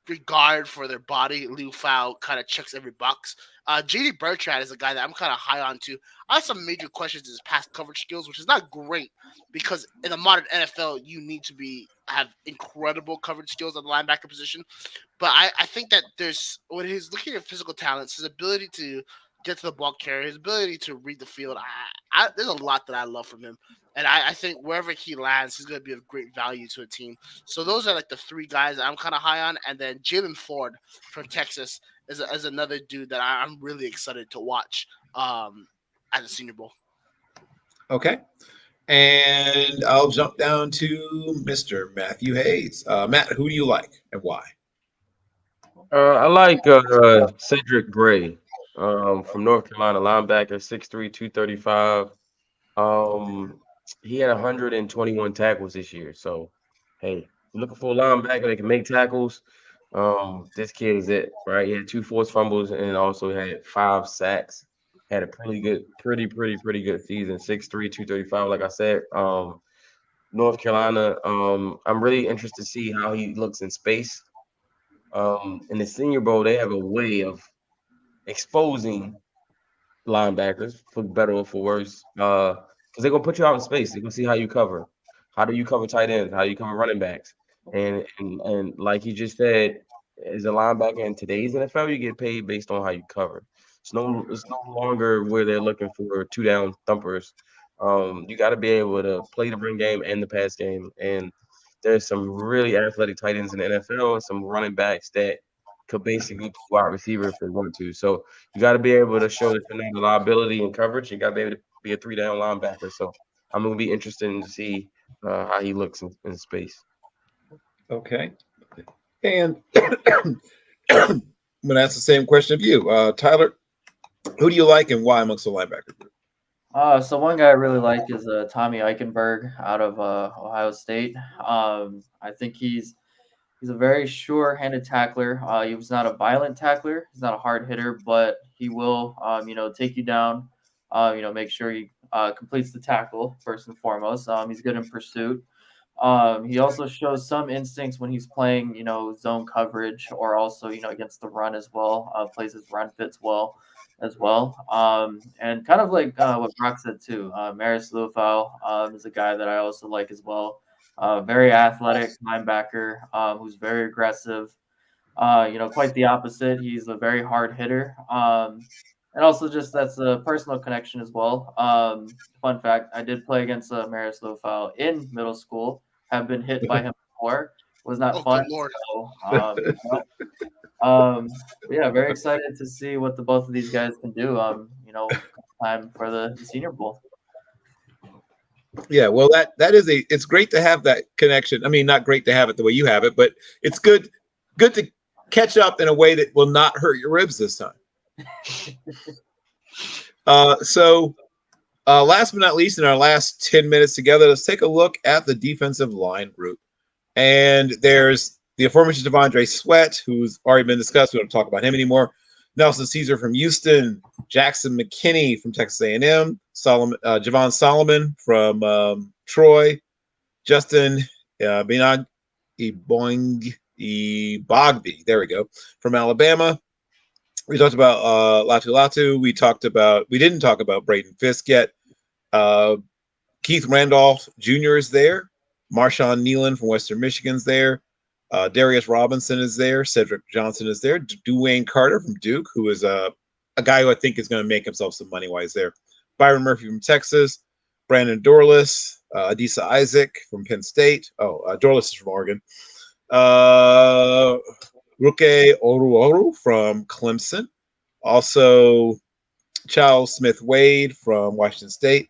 regard for their body, Liu Fao kind of checks every box. JD Bertrand is a guy that I'm kind of high on too. I have some major questions in his pass coverage skills, which is not great because in the modern NFL, you need to have incredible coverage skills at the linebacker position. But I think that when he's looking at physical talents, his ability to get to the ball carrier, his ability to read the field, there's a lot that I love from him. And I think wherever he lands, he's going to be of great value to a team. So those are like the three guys that I'm kind of high on. And then Jalen Ford from Texas is another dude that I'm really excited to watch at the Senior Bowl. Okay. And I'll jump down to Mr. Matthew Hayes. Matt, who do you like and why? I like Cedric Gray from North Carolina, linebacker, 6'3", 235. He had 121 tackles this year. So, hey, looking for a linebacker that can make tackles. This kid is it, right? He had 2 forced fumbles and also had 5 sacks. Had a pretty good season. 6'3", 235, like I said. North Carolina. I'm really interested to see how he looks in space. In the Senior Bowl, they have a way of exposing linebackers, for better or for worse, because they're gonna put you out in space. They're gonna see how you cover. How do you cover tight ends? How do you cover running backs? And like you just said, as a linebacker in today's NFL, you get paid based on how you cover. It's no longer where they're looking for 2-down thumpers. You got to be able to play the run game and the pass game. And there's some really athletic tight ends in the NFL and some running backs that could basically be wide receiver if they want to. So you got to be able to show that you're not a liability in coverage. You got to be able to be a 3-down linebacker. So I'm going to be interested to see how he looks in space. Okay. And I'm going to ask the same question of you, Tyler. Who do you like and why amongst the linebacker group? So one guy I really like is Tommy Eichenberg out of Ohio State. I think he's a very sure-handed tackler. He was not a violent tackler. He's not a hard hitter, but he will, take you down. Make sure he completes the tackle first and foremost. He's good in pursuit. He also shows some instincts when he's playing, zone coverage or also, against the run as well. Plays his run fits well as well. And kind of like what Brock said too, Maris Lufau is a guy that I also like as well. Very athletic linebacker who's very aggressive. Quite the opposite. He's a very hard hitter. And also just that's a personal connection as well. Fun fact: I did play against Maris Lofau in middle school. Have been hit by him before. Was not Oh, fun. good lord. So, but yeah, very excited to see what the both of these guys can do. Time for the Senior Bowl. Yeah, well, that is it's great to have that connection. I mean, not great to have it the way you have it, but it's good to catch up in a way that will not hurt your ribs this time. So last but not least, in our last 10 minutes together, let's take a look at the defensive line group. And there's the aforementioned Devondre Sweat, who's already been discussed. We don't talk about him anymore. Nelson Caesar from Houston, Jackson McKinney from Texas A&M, Javon Solomon from Troy, Justin Binag Bogby, there we go, from Alabama. We talked about Latu. We didn't talk about Braden Fisk yet. Keith Randolph Jr. is there. Marshawn Nealon from Western Michigan's there. Darius Robinson is there. Cedric Johnson is there. Dwayne Carter from Duke, who is a guy who I think is going to make himself some money while he's there. Byron Murphy from Texas. Brandon Dorless. Adisa Isaac from Penn State. Dorless is from Oregon. Ruke Oruoru from Clemson. Also, Charles Smith Wade from Washington State.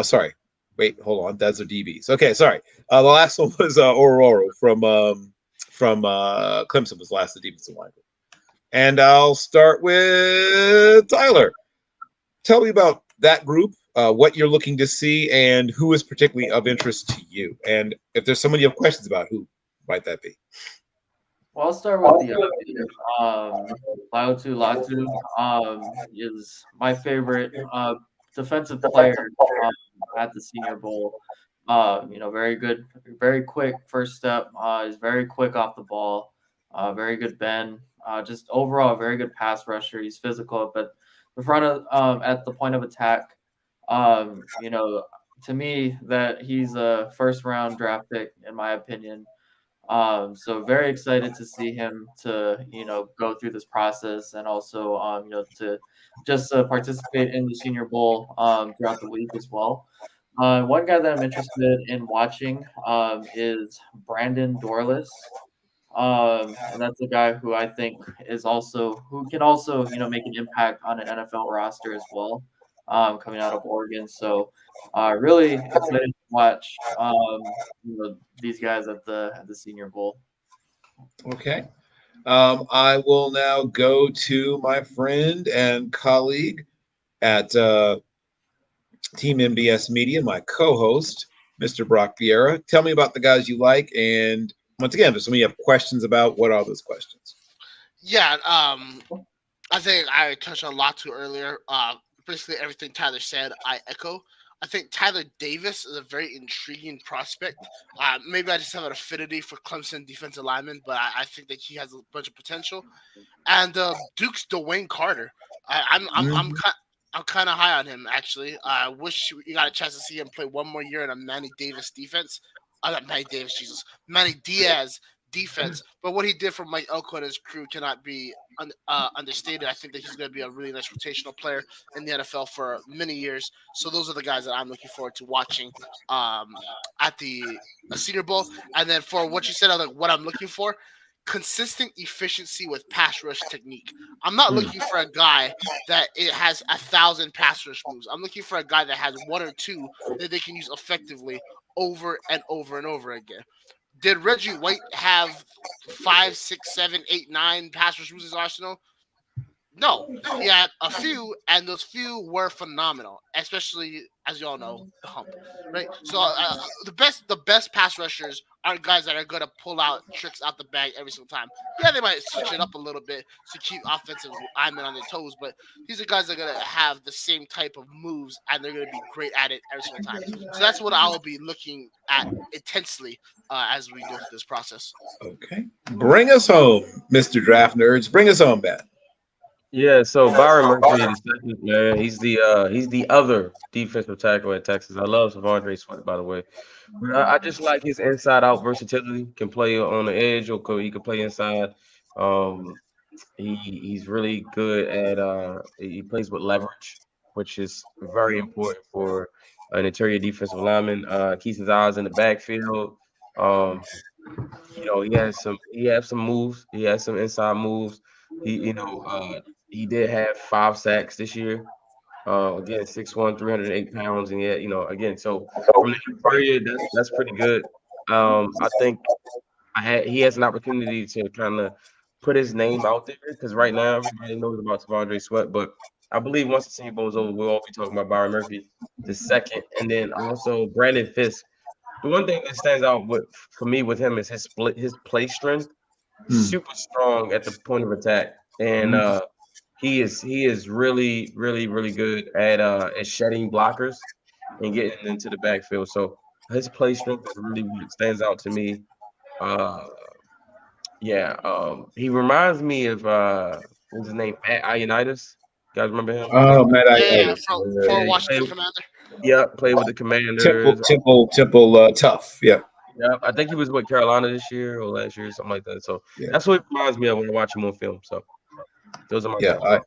Sorry. Wait, hold on. That's their DBs. Okay, sorry. The last one was Oruoru from Clemson was last the defensive line. And I'll start with Tyler. Tell me about that group, what you're looking to see, and who is particularly of interest to you. And if there's someone you have questions about, who might that be? Well, I'll start with the Latu is my favorite defensive player at the Senior Bowl. Very good, very quick first step. Is very quick off the ball. Very good bend. Just overall, very good pass rusher. He's physical up at the front of at the point of attack. To me, that he's a first round draft pick in my opinion. So very excited to see him to go through this process and also to just participate in the Senior Bowl throughout the week as well. One guy that I'm interested in watching is Brandon Dorless. And that's a guy who I think who can also make an impact on an NFL roster as well, coming out of Oregon. So really excited to watch these guys at the Senior Bowl. Okay. I will now go to my friend and colleague at Team MBS Media, my co-host, Mr. Brock Vieira. Tell me about the guys you like, and once again, if somebody have questions about, what are those questions? Yeah, I think I touched on Latu earlier. Basically everything Tyler said, I echo. I think Tyler Davis is a very intriguing prospect. Maybe I just have an affinity for Clemson defensive linemen, but I think that he has a bunch of potential. And Duke's Dwayne Carter. I'm kind of high on him actually. I wish you got a chance to see him play one more year in a Manny Davis defense. Manny Diaz defense. But what he did for Mike Elko and his crew cannot be understated. I think that he's going to be a really nice rotational player in the NFL for many years. So those are the guys that I'm looking forward to watching at the Senior Bowl. And then for what you said, what I'm looking for, consistent efficiency with pass rush technique. I'm not looking for a guy that it has 1,000 pass rush moves. I'm looking for a guy that has one or two that they can use effectively over and over and over again. Did Reggie White have 5, 6, 7, 8, 9 pass rush moves in his arsenal? No, he had a few, and those few were phenomenal. Especially, as you all know, the hump, right? So the best pass rushers aren't guys that are gonna pull out tricks out the bag every single time. Yeah, they might switch it up a little bit to keep offensive linemen on their toes, but these are guys that are gonna have the same type of moves, and they're gonna be great at it every single time. So that's what I'll be looking at intensely as we go through this process. Okay. Bring us home, Mr. Draft Nerds. Bring us home, Matt. Yeah, so Byron Murphy, the second man, he's the other defensive tackle at Texas. I love Savondre Sweat, by the way. But I just like his inside out versatility. Can play on the edge or he can play inside. Um, he's really good at he plays with leverage, which is very important for an interior defensive lineman. Keeps his eyes in the backfield. Um, he has some moves. He has some inside moves. He did have 5 sacks this year. Again, 6'1", 308 pounds, and yet, again, so from the interior, that's pretty good. I think he has an opportunity to kind of put his name out there because right now everybody knows about Tavondre Sweat, but I believe once the Senior Bowl is over, we'll all be talking about Byron Murphy the second, and then also Brandon Fisk. The one thing that stands out for me with him is his play strength. Hmm. Super strong at the point of attack, and he is really really really good at shedding blockers and getting into the backfield. So his play strength is really what stands out to me. Uh, yeah, he reminds me of what's his name, Matt Ioannidis. You guys remember him? Oh, Matt, Yeah, I yeah, just, for Yeah, he Washington played. Commander. Yeah, played with the Commanders. Temple, tough. Yeah, Yeah, I think he was with Carolina this year or last year, something like that. So yeah, that's what it reminds me of when I watch him on film. So those are my yeah. guys.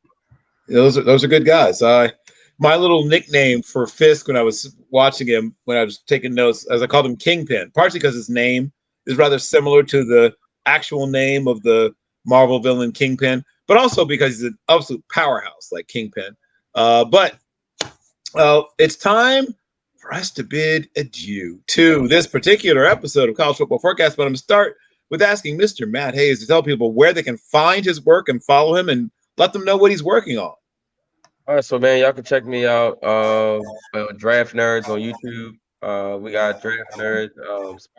Those are good guys. My little nickname for Fisk when I was watching him, when I was taking notes, as I called him Kingpin, partially because his name is rather similar to the actual name of the Marvel villain Kingpin, but also because he's an absolute powerhouse like Kingpin. But it's time for us to bid adieu to this particular episode of College Football Forecast. But I'm going to start with asking Mr. Matt Hayes to tell people where they can find his work and follow him and let them know what he's working on. All right, so man, y'all can check me out. Draft Nerds on YouTube. We got Draft Nerds,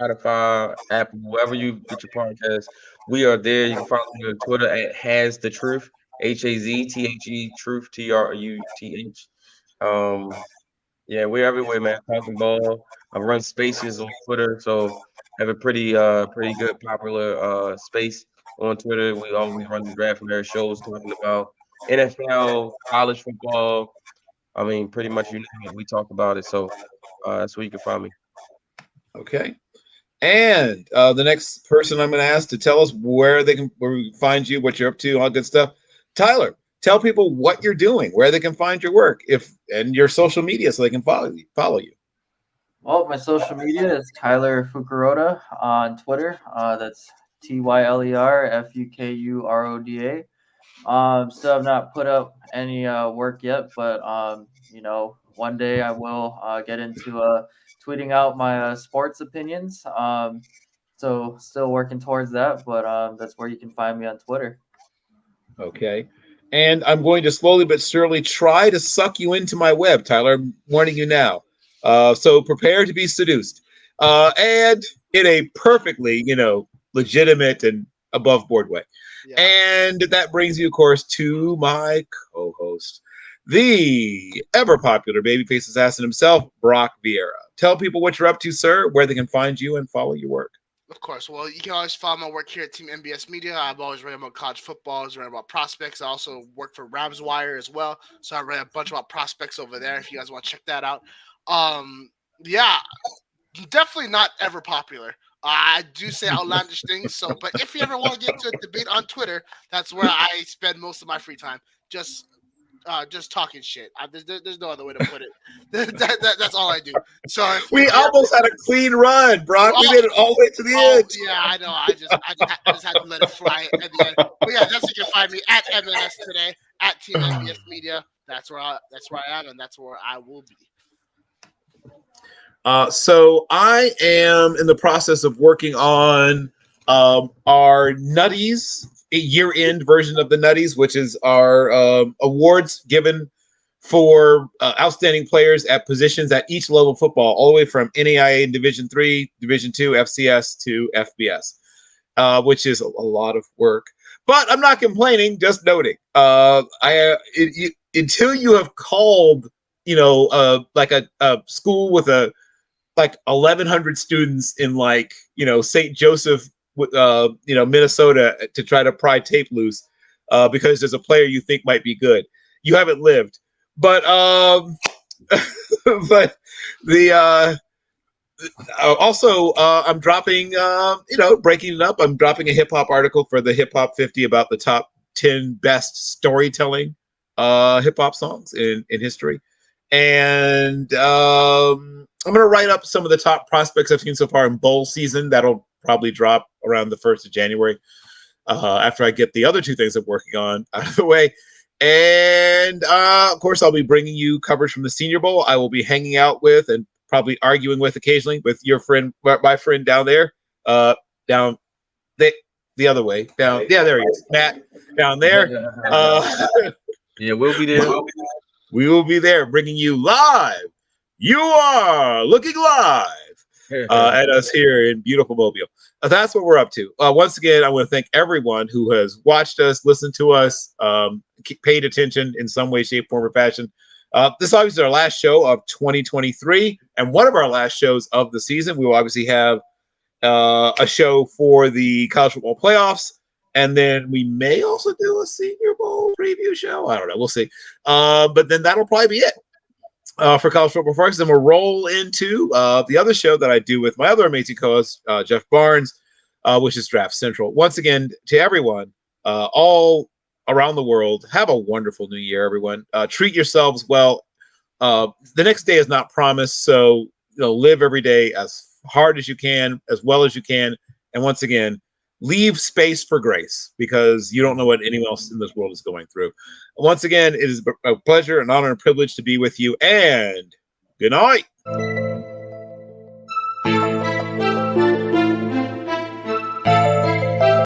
Spotify, Apple, wherever you get your podcast. We are there. You can follow me on Twitter at Has the Truth, HAZTHE Truth TRUTH. Yeah, we're everywhere, man. Talking ball. I run spaces on Twitter, so have a pretty good popular space on Twitter. We always run the Draft Nerd shows talking about NFL, college football. I mean, pretty much you name it, we talk about it. So that's where you can find me. Okay. And the next person I'm going to ask to tell us where we can find you, what you're up to, all good stuff. Tyler, tell people what you're doing, where they can find your work, and your social media, so they can follow you. Well, my social media is Tyler Fukuroda on Twitter. That's TYLERFUKURODA. Still have not put up any work yet, but one day I will get into tweeting out my sports opinions. So still working towards that, but that's where you can find me on Twitter. Okay. And I'm going to slowly but surely try to suck you into my web, Tyler. I'm warning you now. So prepare to be seduced. And in a perfectly, legitimate and above board way. Yeah. And that brings you, of course, to my co-host, the ever popular babyface assassin himself, Brock Vieira. Tell people what you're up to, sir, where they can find you and follow your work. Of course. Well, you can always follow my work here at Team MBS Media. I've always written about college football. I was writing about prospects. I also work for Rams Wire as well. So I read a bunch about prospects over there if you guys want to check that out. Yeah, definitely not ever popular. I do say outlandish things. So, but if you ever want to get into a debate on Twitter, that's where I spend most of my free time. Just talking shit. There's no other way to put it. That's all I do. So we almost had a clean run, Brock. We made it all the way to the end. Yeah, I know. I just had to let it fly at the end. But yeah, that's where you can find me at MNS today at Team MBS Media. That's where I am, and that's where I will be. So I am in the process of working on our Nutties year-end version of the Nutties, which is our awards given for outstanding players at positions at each level of football, all the way from NAIA in Division III, Division II, FCS to FBS, which is a lot of work. But I'm not complaining, just noting. Until you have called, like a school with like 1,100 students in St. Joseph, Minnesota, to try to pry tape loose because there's a player you think might be good. You haven't lived, but but the also I'm dropping breaking it up. I'm dropping a hip hop article for the Hip Hop 50 about the top 10 best storytelling hip hop songs in history. And I'm going to write up some of the top prospects I've seen so far in bowl season. That'll probably drop around the 1st of January after I get the other two things I'm working on out of the way. And of course, I'll be bringing you coverage from the Senior Bowl. I will be hanging out with and probably arguing with occasionally with your friend, my friend down there, down the other way, down. Yeah, there he is, Matt, down there. Yeah, we'll be there. We will be there bringing you live. You are looking live at us here in beautiful Mobile. That's what we're up to. Once again, I want to thank everyone who has watched us, listened to us, paid attention in some way, shape, form, or fashion. This is obviously our last show of 2023 and one of our last shows of the season. We will obviously have a show for the college football playoffs. And then we may also do a Senior Bowl preview show. I don't know. We'll see. But then that'll probably be it for College Football First. And we'll roll into the other show that I do with my other amazing co-host, Jeff Barnes, which is Draft Central. Once again, to everyone, all around the world, have a wonderful new year, everyone. Treat yourselves well. The next day is not promised. So, live every day as hard as you can, as well as you can. And once again, leave space for grace because you don't know what anyone else in this world is going through. Once again, it is a pleasure, an honor, and privilege to be with you. And good night.